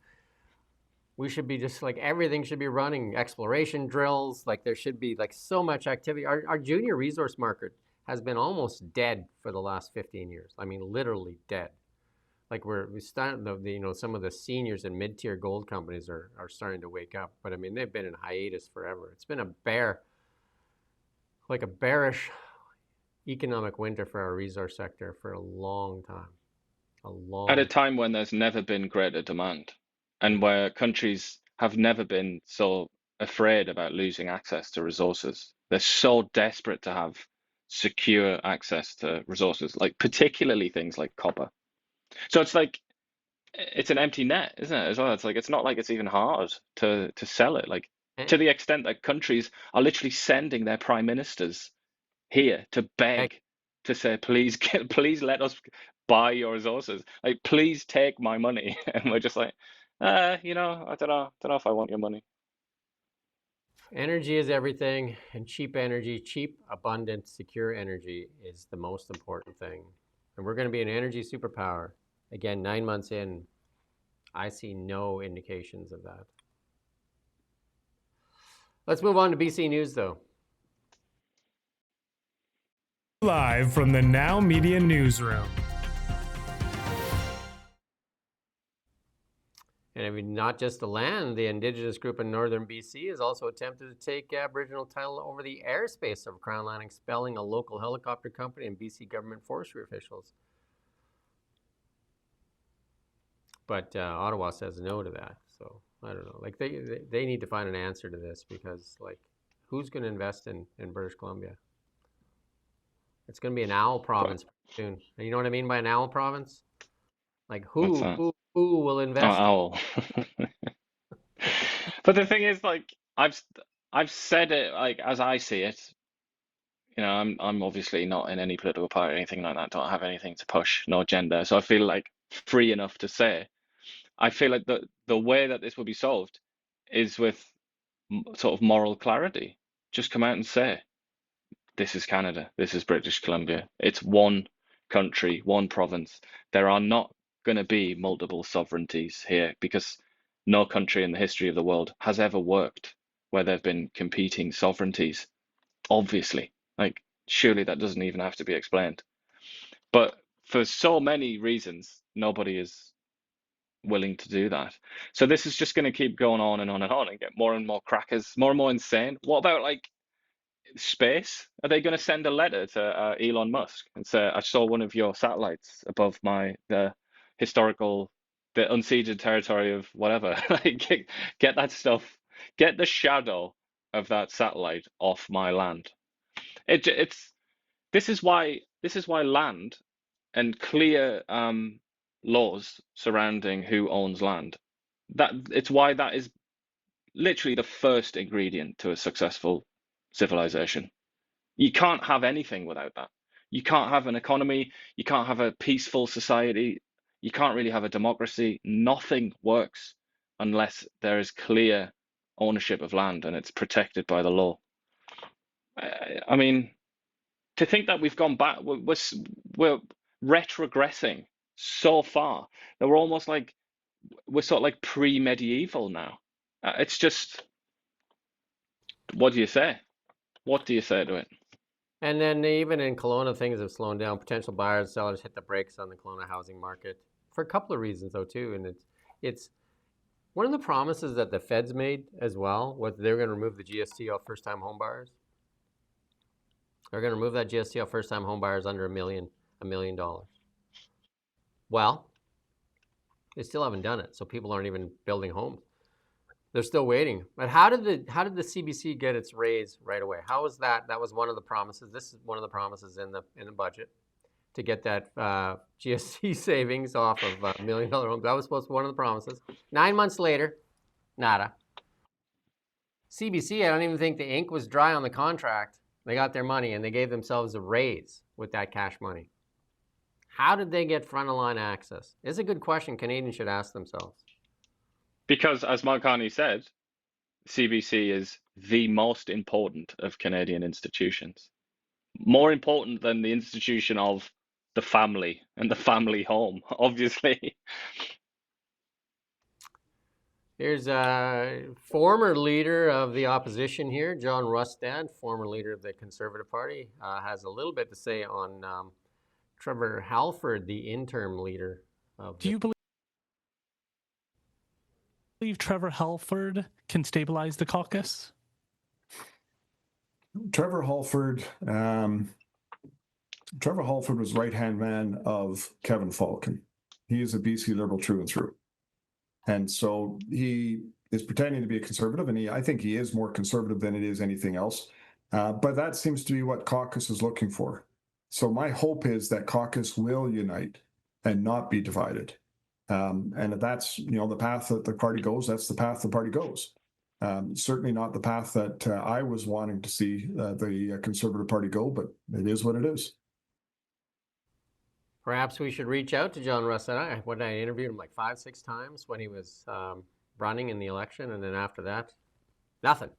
we should be just like, everything should be running, exploration drills. Like, there should be like so much activity. Our junior resource market has been almost dead for the last 15 years. I mean, literally dead. Like, we started, some of the seniors and mid-tier gold companies are starting to wake up. But I mean, they've been in hiatus forever. It's been a bearish economic winter for our resource sector for a long time. At a time when there's never been greater demand, and where countries have never been so afraid about losing access to resources. They're so desperate to have secure access to resources, like particularly things like copper. So it's like, it's an empty net, isn't it, as well? It's like, it's not like it's even hard to sell it, like, to the extent that countries are literally sending their prime ministers here to beg, to say, please let us buy your resources. Like, please take my money. And we're just like, I don't know if I want your money. Energy is everything, and cheap energy, cheap, abundant, secure energy is the most important thing. And we're going to be an energy superpower. Again, 9 months in, I see no indications of that. Let's move on to BC News, though. Live from the Now Media Newsroom. And I mean, not just the land, the Indigenous group in northern BC has also attempted to take Aboriginal title over the airspace of Crown Land, expelling a local helicopter company and BC government forestry officials. But Ottawa says no to that. So I don't know. Like they need to find an answer to this, because like, who's going to invest in British Columbia? It's going to be an owl province soon. And you know what I mean by an owl province? Like who will Oh, invest? owl. But the thing is, like, I've said it, like, as I see it. You know, I'm obviously not in any political party or anything like that. Don't have anything to push, no agenda. So I feel like free enough to say. I feel like the way that this will be solved is with sort of moral clarity. Just come out and say, this is Canada, this is British Columbia. It's one country, one province. There are not going to be multiple sovereignties here, because no country in the history of the world has ever worked where there have been competing sovereignties. Obviously, like, surely that doesn't even have to be explained. But for so many reasons, nobody is willing to do that. So this is just going to keep going on and on and on and get more and more crackers, more and more insane. What about, like, space? Are they going to send a letter to Elon Musk and say, I saw one of your satellites above the unceded territory of whatever. Like, get that stuff, get the shadow of that satellite off my land. This is why land and clear laws surrounding who owns land, it's why that is literally the first ingredient to a successful civilization. You can't have anything without that. You can't have an economy, you can't have a peaceful society, you can't really have a democracy. Nothing works unless there is clear ownership of land and it's protected by the law. I mean, to think that we've gone back, we're retrogressing so far that we're sort of like pre-medieval now. It's just, what do you say? What do you say to it? And then even in Kelowna, things have slowed down. Potential buyers and sellers hit the brakes on the Kelowna housing market for a couple of reasons, though, too. And it's one of the promises that the Feds made as well was they're going to remove the GST off first-time home buyers. They're going to remove that GST off first-time home buyers under $1 million. Well, they still haven't done it, so people aren't even building homes. They're still waiting. But how did the CBC get its raise right away? How was that? That was one of the promises. This is one of the promises in the budget, to get that GST savings off of $1 million homes. That was supposed to be one of the promises. 9 months later, nada. CBC, I don't even think the ink was dry on the contract. They got their money and they gave themselves a raise with that cash money. How did they get front-of-line access? It's a good question Canadians should ask themselves. Because, as Mark Carney said, CBC is the most important of Canadian institutions. More important than the institution of the family and the family home, obviously. Here's a former leader of the opposition here, John Rustad, former leader of the Conservative Party, has a little bit to say on Trevor Halford, the interim leader of. Do you believe Trevor Halford can stabilize the caucus? Trevor Halford was right-hand man of Kevin Falcon. He is a BC Liberal through and through. And so he is pretending to be a conservative, and I think he is more conservative than it is anything else. But that seems to be what caucus is looking for. So my hope is that caucus will unite and not be divided. And if that's, the path that the party goes, that's the path the party goes. Certainly not the path that I was wanting to see the Conservative Party go, but it is what it is. Perhaps we should reach out to John Rustad. I interviewed him like 5-6 times when he was running in the election, and then after that, nothing.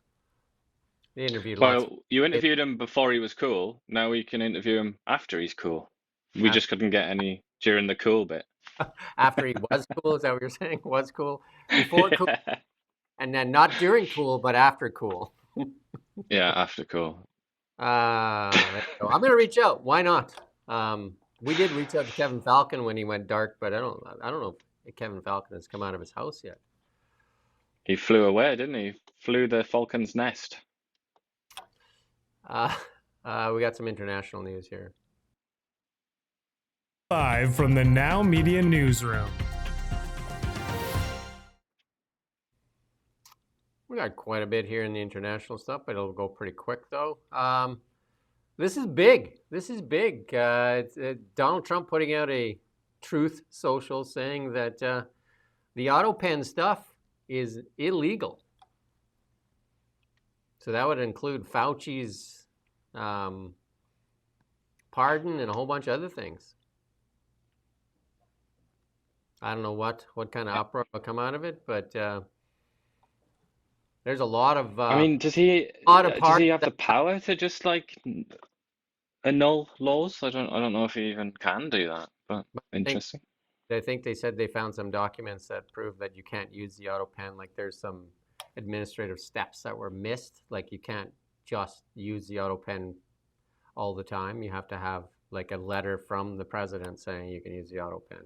He interviewed lots. Well, you interviewed him before he was cool. Now we can interview him after he's cool. We just couldn't get any during the cool bit. After he was cool, is that what you're saying? Was cool? Before cool? And then not during cool, but after cool. Yeah, after cool. There you go. I'm going to reach out. Why not? We did reach out to Kevin Falcon when he went dark, but I don't know. Kevin Falcon has come out of his house yet. He flew away, didn't he? Flew the falcon's nest. We got some international news here. Live from the Now Media Newsroom. We got quite a bit here in the international stuff, but it'll go pretty quick though. This is big. This is big. Donald Trump putting out a Truth Social saying that the auto pen stuff is illegal. So that would include Fauci's pardon and a whole bunch of other things. I don't know what kind of uproar will come out of it, but there's a lot of. I mean, does he have the power to just like annul laws? I don't know if he even can do that, but interesting. I think they said they found some documents that prove that you can't use the auto pen. Like there's some administrative steps that were missed. Like you can't just use the auto pen all the time. You have to have like a letter from the president saying you can use the auto pen. Do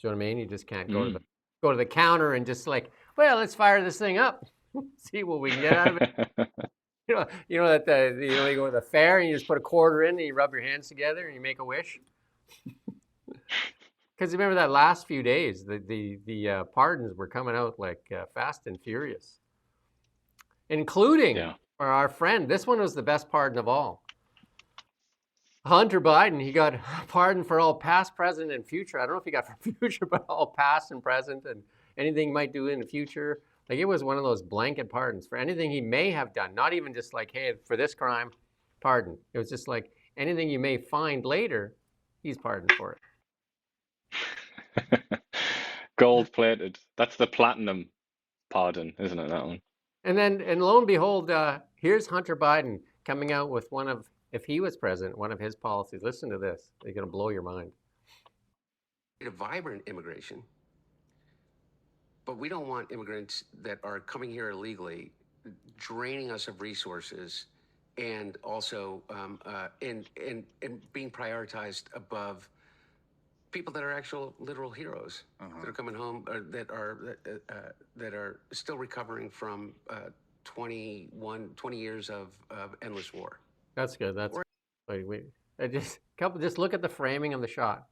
you know what I mean? You just can't go to the counter and just like, well, let's fire this thing up, see what we can get out of it. You know that you go to the fair and you just put a quarter in and you rub your hands together and you make a wish. Because remember that last few days, the pardons were coming out like fast and furious, including for our friend. This one was the best pardon of all. Hunter Biden, he got pardoned for all past, present, and future. I don't know if he got for future, but all past and present and anything he might do in the future. Like it was one of those blanket pardons for anything he may have done. Not even just like, hey, for this crime, pardon. It was just like anything you may find later, he's pardoned for it. Gold plated. That's the platinum pardon, isn't it, that one? And lo and behold, here's Hunter Biden coming out with one of, if he was president, one of his policies. Listen to this. They're going to blow your mind. A vibrant immigration, but we don't want immigrants that are coming here illegally, draining us of resources, and also and being prioritized above people that are actual literal heroes that are coming home, or that are still recovering from 20 years of endless war. That's good. That's just look at the framing of the shot.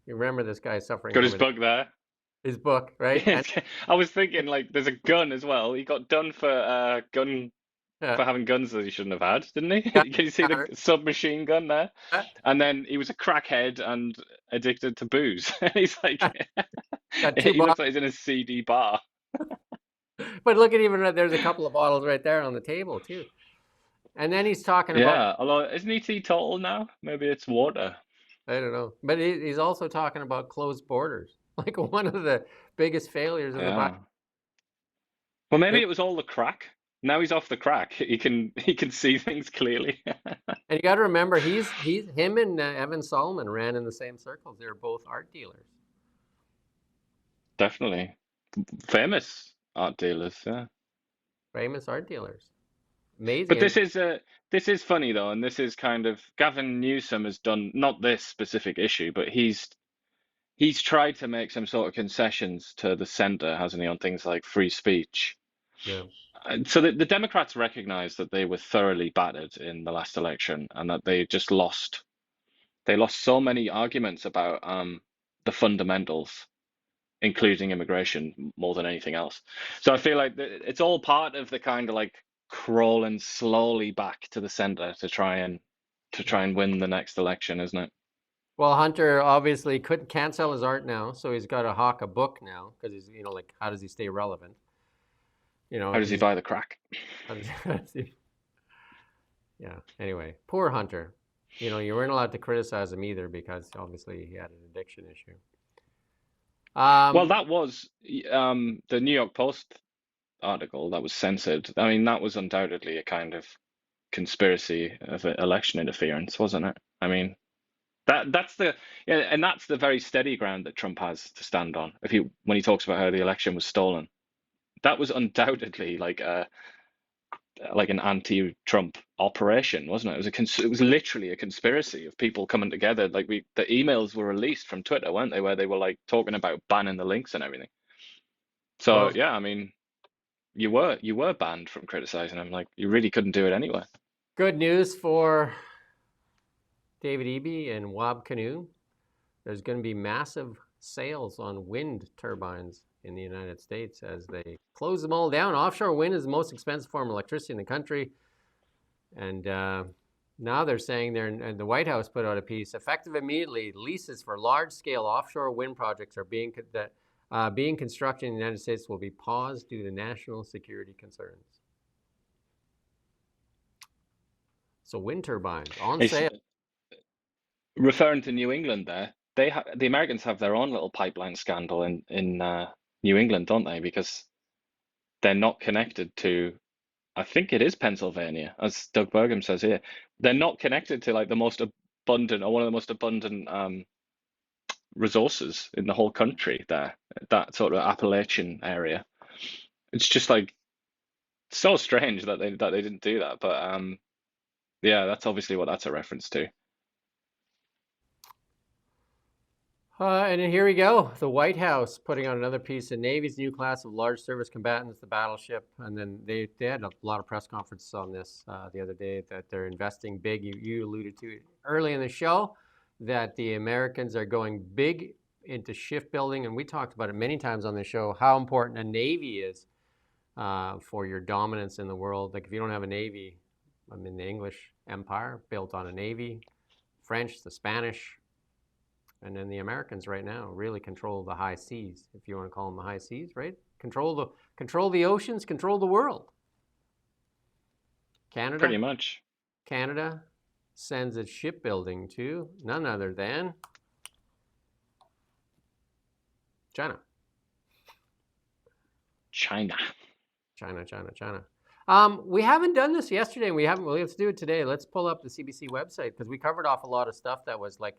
You remember this guy suffering. Got his book there. His book, right? I was thinking, like, there's a gun as well. He got done for for having guns that he shouldn't have had, didn't he? Can you see the submachine gun there? And then he was a crackhead and addicted to booze. He's like, he looks like he's in a CD bar. But look at even there's a couple of bottles right there on the table too. And then he's talking about. Yeah, although isn't he teetotal now? Maybe it's water. I don't know, but he's also talking about closed borders, like one of the biggest failures of the Bible. Well, maybe it was all the crack. Now he's off the crack. He can see things clearly. And you got to remember, him and Evan Solomon ran in the same circles. They were both art dealers. Definitely, famous art dealers. Yeah, famous art dealers. Amazing. But this is funny though, and this is kind of Gavin Newsom has done not this specific issue, but he's tried to make some sort of concessions to the center, hasn't he, on things like free speech. Yeah. So the Democrats recognize that they were thoroughly battered in the last election and that they just lost. They lost so many arguments about the fundamentals, including immigration, more than anything else. So I feel like it's all part of the kind of like crawling slowly back to the center to try and win the next election, isn't it? Well, Hunter obviously can't sell his art now, so he's got to hawk a book now because he's like, how does he stay relevant? How does he buy the crack? Yeah. Anyway, poor Hunter. You weren't allowed to criticize him either because obviously he had an addiction issue. Well, that was the New York Post article that was censored. I mean, that was undoubtedly a kind of conspiracy of election interference, wasn't it? I mean, that's the very steady ground that Trump has to stand on. When he talks about how the election was stolen. That was undoubtedly like a like an anti-Trump operation, wasn't it? It was literally a conspiracy of people coming together. Like the emails were released from Twitter, weren't they, where they were like talking about banning the links and everything. So Well, yeah, I mean, you were banned from criticizing him. Like you really couldn't do it anyway. good news for David Eby and Wab Canoe. There's going to be massive sales on wind turbines in the United States as they close them all down. Offshore wind is the most expensive form of electricity in the country. And now they're saying and the White House put out a piece, effective immediately, leases for large-scale offshore wind projects are being constructed in the United States will be paused due to national security concerns. So wind turbines on sale. Referring to New England there, the Americans have their own little pipeline scandal in New England, don't they? Because they're not connected to, I think it is Pennsylvania, as Doug Burgum says here. They're not connected to like the most abundant or one of the most abundant resources in the whole country there, that sort of Appalachian area. It's just like so strange that they didn't do that. But yeah, that's obviously what that's a reference to. And here we go. The White House putting out another piece. The Navy's new class of large service combatants, the battleship. And then they had a lot of press conferences on this the other day that they're investing big. You alluded to it early in the show that the Americans are going big into shipbuilding. And we talked about it many times on the show, how important a Navy is for your dominance in the world. Like if you don't have a Navy, I mean, the English Empire built on a Navy, French, the Spanish, and then the Americans right now really control the high seas, if you want to call them the high seas, right? Control the oceans, control the world. Canada, Pretty much. Canada sends its shipbuilding to none other than China. We haven't done this yesterday, and let's do it today. Let's pull up the CBC website because we covered off a lot of stuff that was like,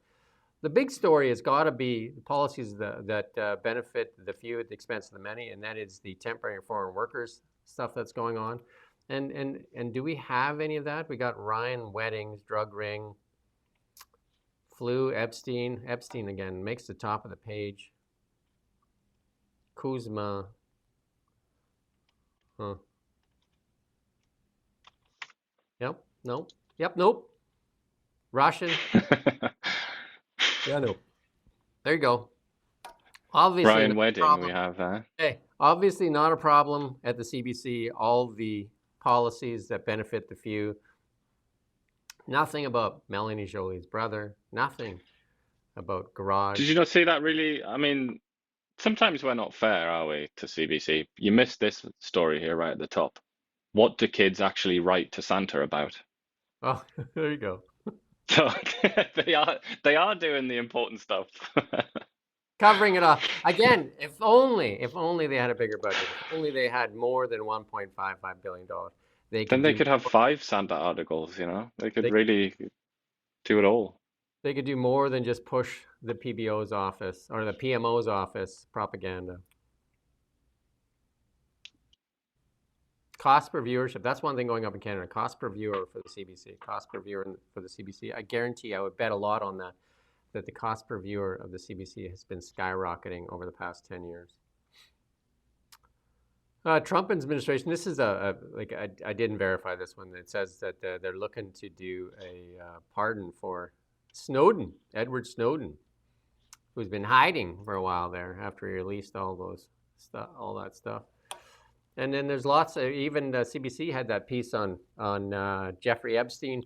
the big story has got to be the policies that benefit the few at the expense of the many, and that is the temporary and foreign workers stuff that's going on. And do we have any of that? We got Ryan Weddings, drug ring, flu, Epstein again makes the top of the page. Kuzma, Nope. Russian. Yeah, no. There you go. Obviously, Ryan Wedding, we have that. Hey, obviously not a problem at the CBC. All the policies that benefit the few. Nothing about Melanie Jolie's brother. Nothing about Garage. Did you not see that really? I mean, sometimes we're not fair, are we, to CBC? You missed this story here right at the top. What do kids actually write to Santa about? Oh, there you go. So they are doing the important stuff. Covering it up. Again, if only they had a bigger budget. If only they had more than $1.55 billion. They could have 5 Santa articles, you know? They could really do it all. They could do more than just push the PBO's office or the PMO's office propaganda. Cost per viewership. That's one thing going up in Canada. Cost per viewer for the CBC. Cost per viewer for the CBC. I guarantee I would bet a lot on that the cost per viewer of the CBC has been skyrocketing over the past 10 years. Trump administration, this is I didn't verify this one. It says that they're looking to do a pardon for Snowden, Edward Snowden, who's been hiding for a while there after he released all that stuff. And then there's lots of, even CBC had that piece on Jeffrey Epstein,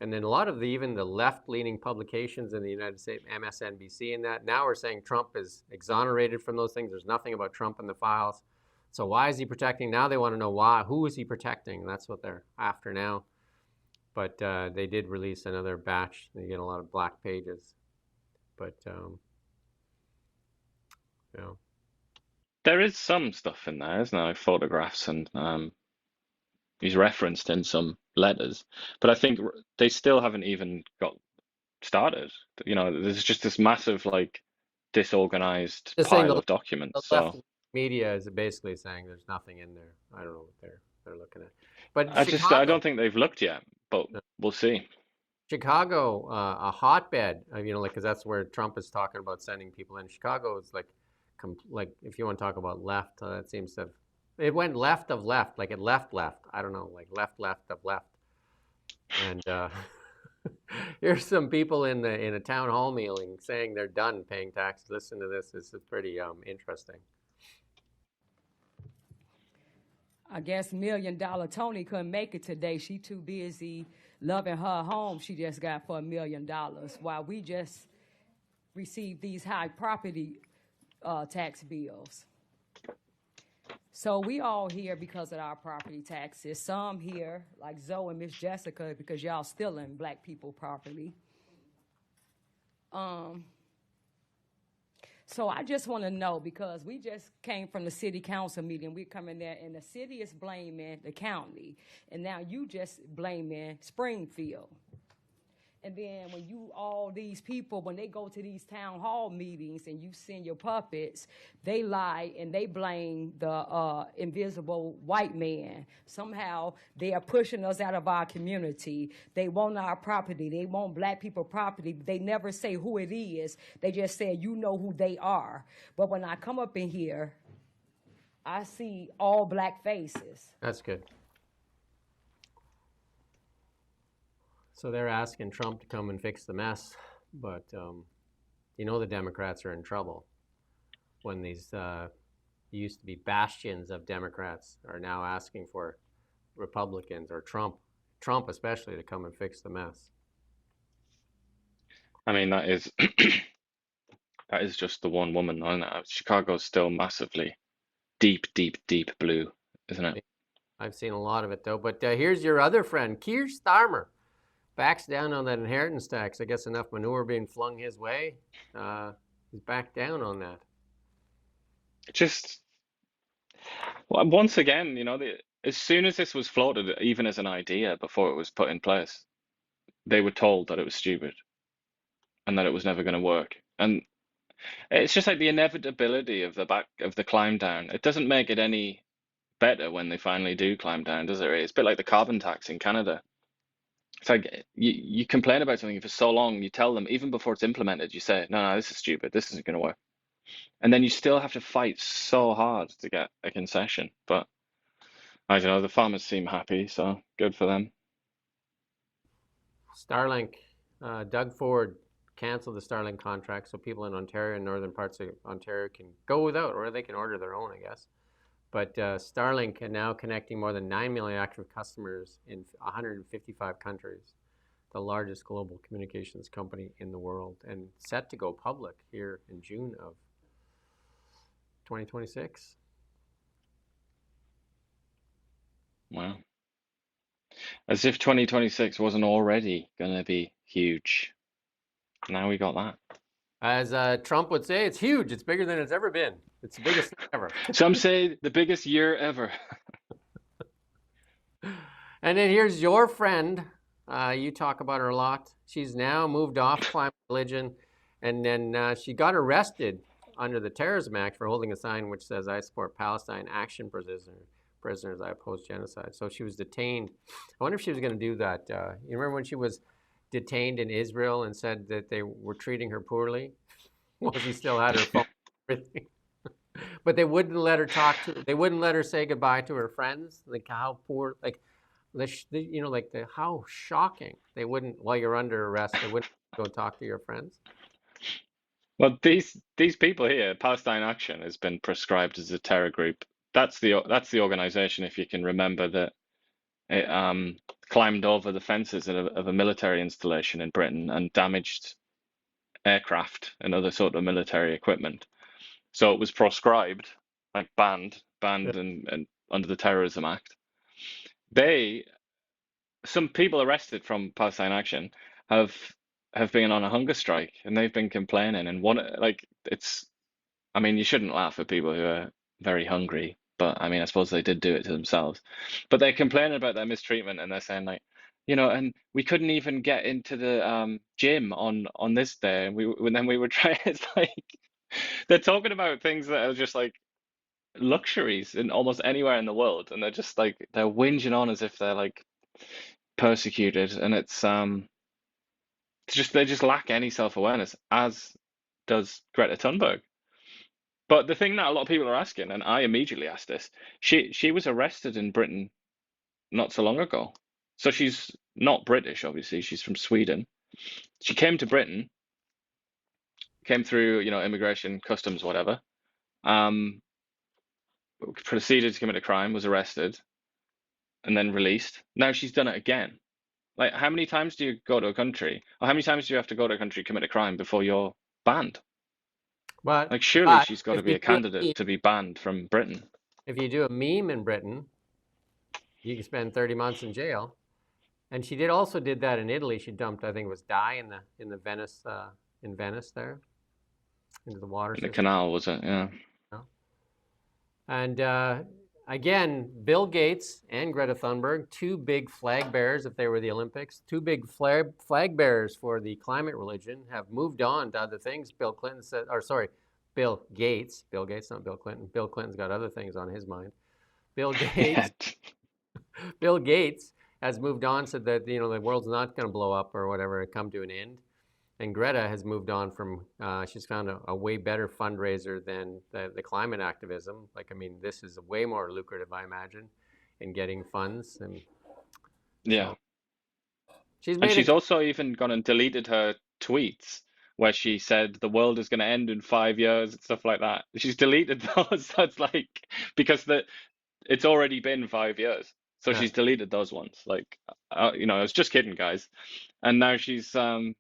and then a lot of even the left-leaning publications in the United States, MSNBC and that, now are saying Trump is exonerated from those things. There's nothing about Trump in the files. So why is he protecting? Now they want to know why. Who is he protecting? And that's what they're after now. But they did release another batch. They get a lot of black pages. But, you know. There is some stuff in there, isn't there? Like photographs and he's referenced in some letters. But I think they still haven't even got started. You know, there's just this massive, like, disorganized pile of documents. The left media is basically saying there's nothing in there. I don't know what they're they're looking at. But I Chicago, don't think they've looked yet, but we'll see. Chicago, a hotbed, like, because that's where Trump is talking about sending people in. Chicago is like if you want to talk about left, it seems to have, it went left of left, like it left. I don't know, like left of left. And here's some people in a town hall meeting saying they're done paying taxes. Listen to this. This is pretty interesting. I guess $1 Million Tony couldn't make it today. She too busy loving her home she just got for $1 million, while we just received these high property tax bills. So we all here because of our property taxes. Some here, like Zoe and Miss Jessica, because y'all stealing black people property. So I just want to know, because we just came from the city council meeting. We're coming there, and the city is blaming the county, and now you just blaming Springfield. And then when all these people, when they go to these town hall meetings and you send your puppets, they lie and they blame the invisible white man. Somehow they are pushing us out of our community. They want our property. They want black people property. They never say who it is. They just say, you know who they are. But when I come up in here, I see all black faces. That's good. So they're asking Trump to come and fix the mess, but the Democrats are in trouble when these used to be bastions of Democrats are now asking for Republicans or Trump especially, to come and fix the mess. I mean, that is that is just the one woman, isn't it? Chicago's still massively deep blue, isn't it? I've seen a lot of it though. But here's your other friend, Keir Starmer. Backs down on that inheritance tax. I guess enough manure being flung his way. He's backed down on that. Just once again, as soon as this was floated, even as an idea before it was put in place, they were told that it was stupid and that it was never going to work. And it's just like the inevitability of the climb down. It doesn't make it any better when they finally do climb down, does it? It's a bit like the carbon tax in Canada. It's like you complain about something for so long, you tell them, even before it's implemented, you say, no, this is stupid, this isn't going to work. And then you still have to fight so hard to get a concession. But I don't know, the farmers seem happy, so good for them. Starlink, Doug Ford canceled the Starlink contract, so people in Ontario and northern parts of Ontario can go without, or they can order their own, I guess. But Starlink is now connecting more than 9 million active customers in 155 countries, the largest global communications company in the world, and set to go public here in June of 2026. Wow. As if 2026 wasn't already going to be huge. Now we got that. As Trump would say, it's huge. It's bigger than it's ever been. It's the biggest thing ever. Some say the biggest year ever. And then here's your friend. You talk about her a lot. She's now moved off climate religion, and then she got arrested under the Terrorism Act for holding a sign which says, I support Palestine action prisoners, I oppose genocide. So she was detained. I wonder if she was going to do that. You remember when she was detained in Israel and said that they were treating her poorly? Well, she still had her phone and everything. But they wouldn't let her they wouldn't let her say goodbye to her friends. Like how poor, how shocking. They wouldn't, while you're under arrest, they wouldn't go talk to your friends. Well, these people here, Palestine Action, has been prescribed as a terror group. That's the organization, if you can remember, that it climbed over the fences of a military installation in Britain and damaged aircraft and other sort of military equipment. So it was proscribed, like banned and under the Terrorism Act. Some people arrested from Palestine Action have been on a hunger strike, and they've been complaining. And you shouldn't laugh at people who are very hungry, but I suppose they did do it to themselves. But they're complaining about their mistreatment, and they're saying and we couldn't even get into the gym on this day, and then we were trying. It's like they're talking about things that are just like luxuries in almost anywhere in the world, and they're just like they're whinging on as if they're like persecuted, and they just lack any self-awareness, as does Greta Thunberg. But the thing that a lot of people are asking, and I immediately asked this, she was arrested in Britain not so long ago. So she's not British, obviously. She's from Sweden. She came to Britain, came through, immigration, customs, whatever. Proceeded to commit a crime, was arrested, and then released. Now she's done it again. Like, how many times do you go to a country, or how many times do you have to go to a country, commit a crime before you're banned? Like, surely she's got to be a candidate to be banned from Britain. If you do a meme in Britain, you can spend 30 months in jail. And she also did that in Italy. She dumped, I think it was dye in the Venice there, into the water In the system. canal, was it? Yeah. And again, Bill Gates and Greta Thunberg, two big flag bearers, if they were the Olympics, two big flag bearers for the climate religion, have moved on to other things. Bill Gates, not Bill Clinton. Bill Clinton's got other things on his mind. Bill Gates, Bill Gates has moved on, said that the world's not going to blow up or whatever and come to an end. And Greta has moved on from, she's found a way better fundraiser than the climate activism. Like, I mean, this is way more lucrative, I imagine, in getting funds. And yeah. So she's also even gone and deleted her tweets where she said the world is going to end in 5 years and stuff like that. She's deleted those. That's like, because it's already been 5 years. So she's deleted those ones. Like, I was just kidding, guys. And now she's all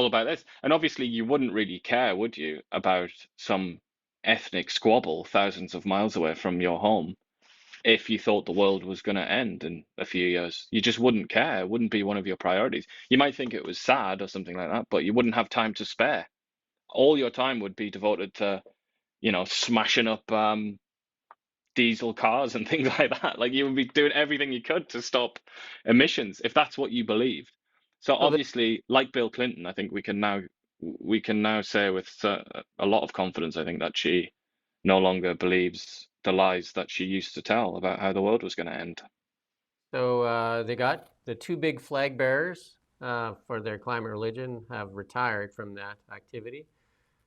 about this. And obviously you wouldn't really care, would you, about some ethnic squabble thousands of miles away from your home if you thought the world was going to end in a few years. You just wouldn't care. It wouldn't be one of your priorities. You might think it was sad or something like that, but you wouldn't have time to spare. All your time would be devoted to, smashing up diesel cars and things like that. Like, you would be doing everything you could to stop emissions if that's what you believed. So obviously, like Bill Clinton, I think we can now say with a lot of confidence, I think, that she no longer believes the lies that she used to tell about how the world was going to end. So they got the two big flag bearers for their climate religion have retired from that activity.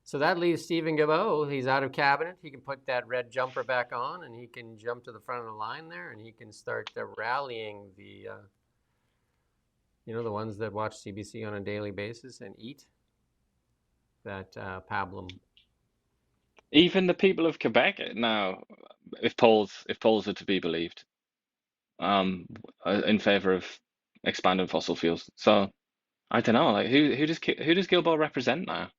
So that leaves Stephen Guilbeault. He's out of cabinet. He can put that red jumper back on, and he can jump to the front of the line there, and he can start rallying the, the ones that watch CBC on a daily basis and eat that pablum. Even the people of Quebec now, if polls are to be believed, in favor of expanding fossil fuels. So I don't know. Like, who does Guilbeault represent now?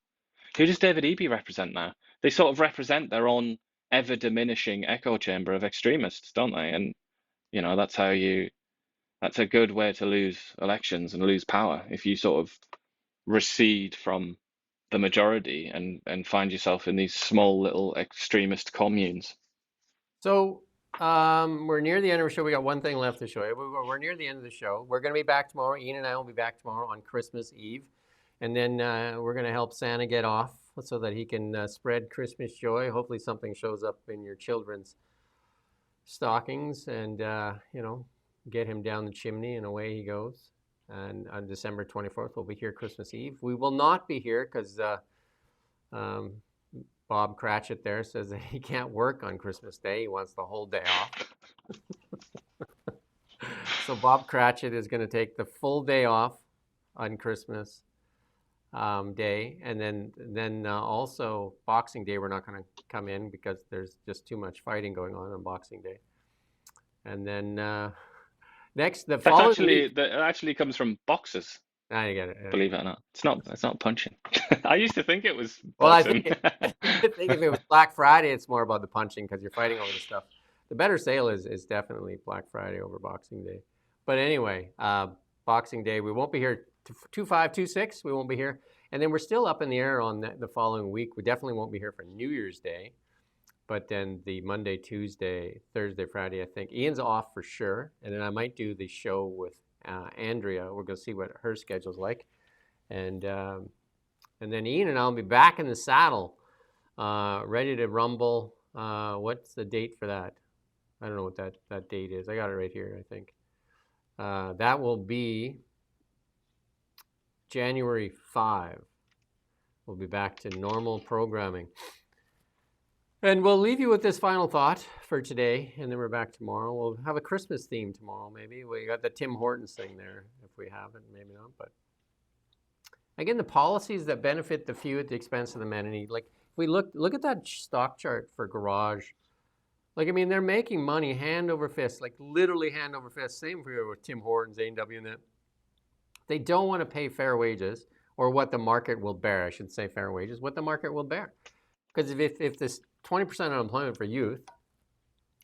Who does David Eby represent now? They sort of represent their own ever-diminishing echo chamber of extremists, don't they? And that's a good way to lose elections and lose power, if you sort of recede from the majority and find yourself in these small little extremist communes. So we're near the end of our show. We got one thing left to show you. We're near the end of the show. We're going to be back tomorrow. Ian and I will be back tomorrow on Christmas Eve. And then we're going to help Santa get off so that he can spread Christmas joy. Hopefully something shows up in your children's stockings and, get him down the chimney and away he goes. And on December 24th, we'll be here Christmas Eve. We will not be here because Bob Cratchit there says that he can't work on Christmas Day. He wants the whole day off. So Bob Cratchit is going to take the full day off on Christmas Day, and then also Boxing Day we're not going to come in because there's just too much fighting going on Boxing Day. And then the following week, that actually comes from boxes. I get it. Believe it or not, it's not punching. I used to think it was boxing. Well, I think if it was Black Friday, it's more about the punching because you're fighting over the stuff. The better sale is definitely Black Friday over Boxing Day. But anyway, Boxing Day, we won't be here 25, 26. We won't be here. And then we're still up in the air on the following week. We definitely won't be here for New Year's Day. But then the Monday, Tuesday, Thursday, Friday, I think. Ian's off for sure. And then I might do the show with Andrea. We're going to see what her schedule's like. And then Ian and I will be back in the saddle, ready to rumble What's the date for that? I don't know what that date is. I got it right here, I think. That will be January 5. We'll be back to normal programming. And we'll leave you with this final thought for today, and then we're back tomorrow. We'll have a Christmas theme tomorrow, maybe. We got the Tim Hortons thing there, if we haven't, maybe not. But again, the policies that benefit the few at the expense of the many. Like, if we look at that stock chart for Garage. Like, I mean, they're making money hand over fist, like literally hand over fist. Same for with Tim Hortons, A&W, and that. They don't want to pay fair wages, or what the market will bear. I should say fair wages, what the market will bear. Because if this 20% unemployment for youth,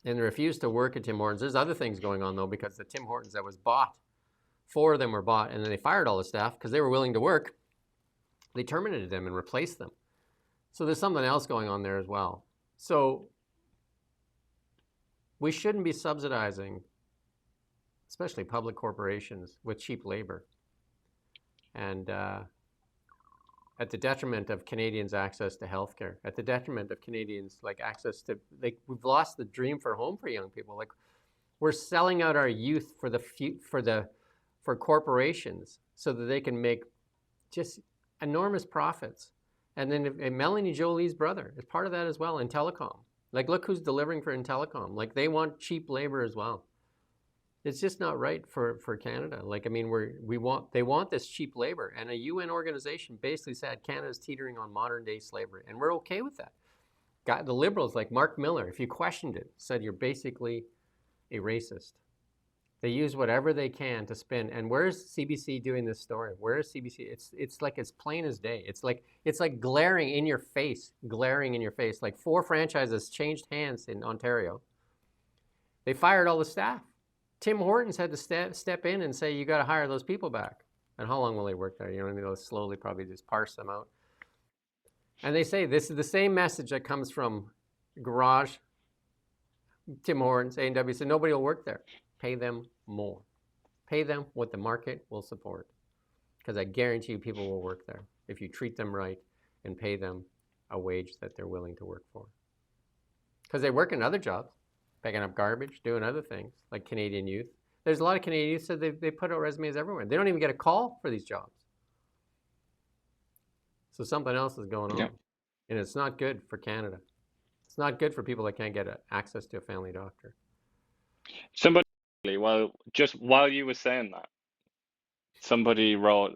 and they refuse to work at Tim Hortons, there's other things going on, though, because the Tim Hortons that was bought, 4 of them were bought, and then they fired all the staff because they were willing to work. They terminated them and replaced them. So there's something else going on there as well. So we shouldn't be subsidizing, especially public corporations, with cheap labor. And at the detriment of Canadians' access to healthcare, at the detriment of Canadians' like access to, like, we've lost the dream for home for young people. Like, we're selling out our youth for corporations so that they can make just enormous profits. And then Melanie Jolie's brother is part of that as well in telecom. Like, look who's delivering for Intellicom. Like, they want cheap labor as well. It's just not right for Canada. Like, I mean, they want this cheap labor. And a UN organization basically said Canada's teetering on modern day slavery. And we're okay with that. Got the Liberals, like Mark Miller, if you questioned it, said you're basically a racist. They use whatever they can to spin. And where's CBC doing this story? Where is CBC? It's like as plain as day. It's like glaring in your face, Like 4 franchises changed hands in Ontario. They fired all the staff. Tim Hortons had to step in and say, you got to hire those people back. And how long will they work there? You know what I mean? They'll slowly probably just parse them out. And they say this is the same message that comes from Garage, Tim Hortons, A&W. So nobody will work there. Pay them more. Pay them what the market will support. Because I guarantee you people will work there if you treat them right and pay them a wage that they're willing to work for. Because they work in other jobs, picking up garbage, doing other things, like Canadian youth. There's a lot of Canadian youth that they put out resumes everywhere. They don't even get a call for these jobs. So something else is going on. Yeah. And it's not good for Canada. It's not good for people that can't get access to a family doctor. Somebody, while you were saying that, somebody wrote,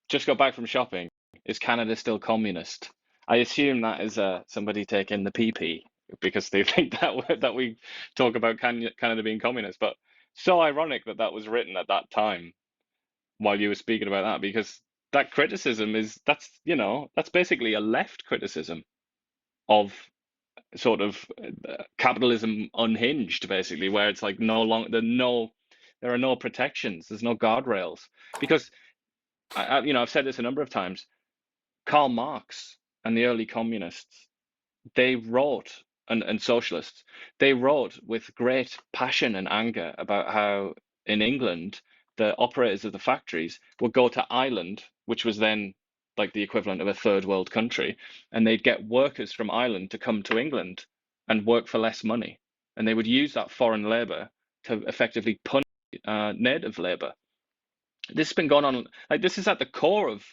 just got back from shopping. Is Canada still communist? I assume that is somebody taking the PP because they think that we talk about Canada being communist. But so ironic that was written at that time while you were speaking about that, because that criticism that's basically a left criticism of sort of capitalism unhinged, basically, where it's like there are no protections, there's no guardrails. Because I've said this a number of times. Karl Marx and the early communists, they wrote, and socialists, they wrote with great passion and anger about how in England the operators of the factories would go to Ireland, which was then like the equivalent of a third world country, and they'd get workers from Ireland to come to England and work for less money. And they would use that foreign labor to effectively punish native labor. This has been going on, like, this is at the core of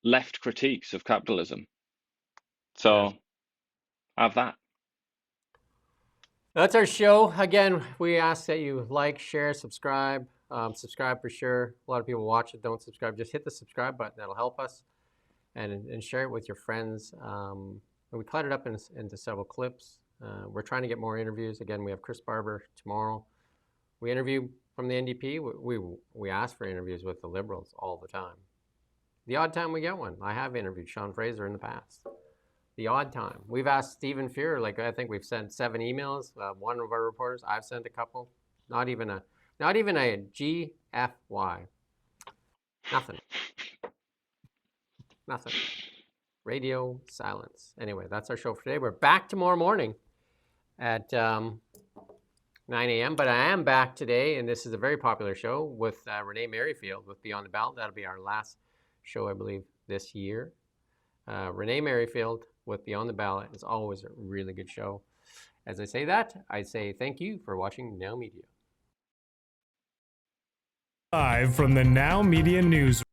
left critiques of capitalism. So have that. That's our show. Again, we ask that you like, share, subscribe. Subscribe for sure. A lot of people watch it, don't subscribe. Just hit the subscribe button. That'll help us. And share it with your friends. We cut it up into several clips. We're trying to get more interviews. Again, we have Chris Barber tomorrow. We interview from the NDP. We ask for interviews with the Liberals all the time. The odd time we get one. I have interviewed Sean Fraser in the past. The odd time. We've asked Stephen Fear, like, I think we've sent 7 emails. One of our reporters, I've sent a couple. Not even a GFY. Nothing. Nothing. Radio silence. Anyway, that's our show for today. We're back tomorrow morning at 9 a.m. But I am back today, and this is a very popular show with Renee Merrifield with Beyond the Ballot. That'll be our last show, I believe, this year. Renee Merrifield with Beyond the Ballot is always a really good show. As I say that, I say thank you for watching Now Media. Live from the Now Media News.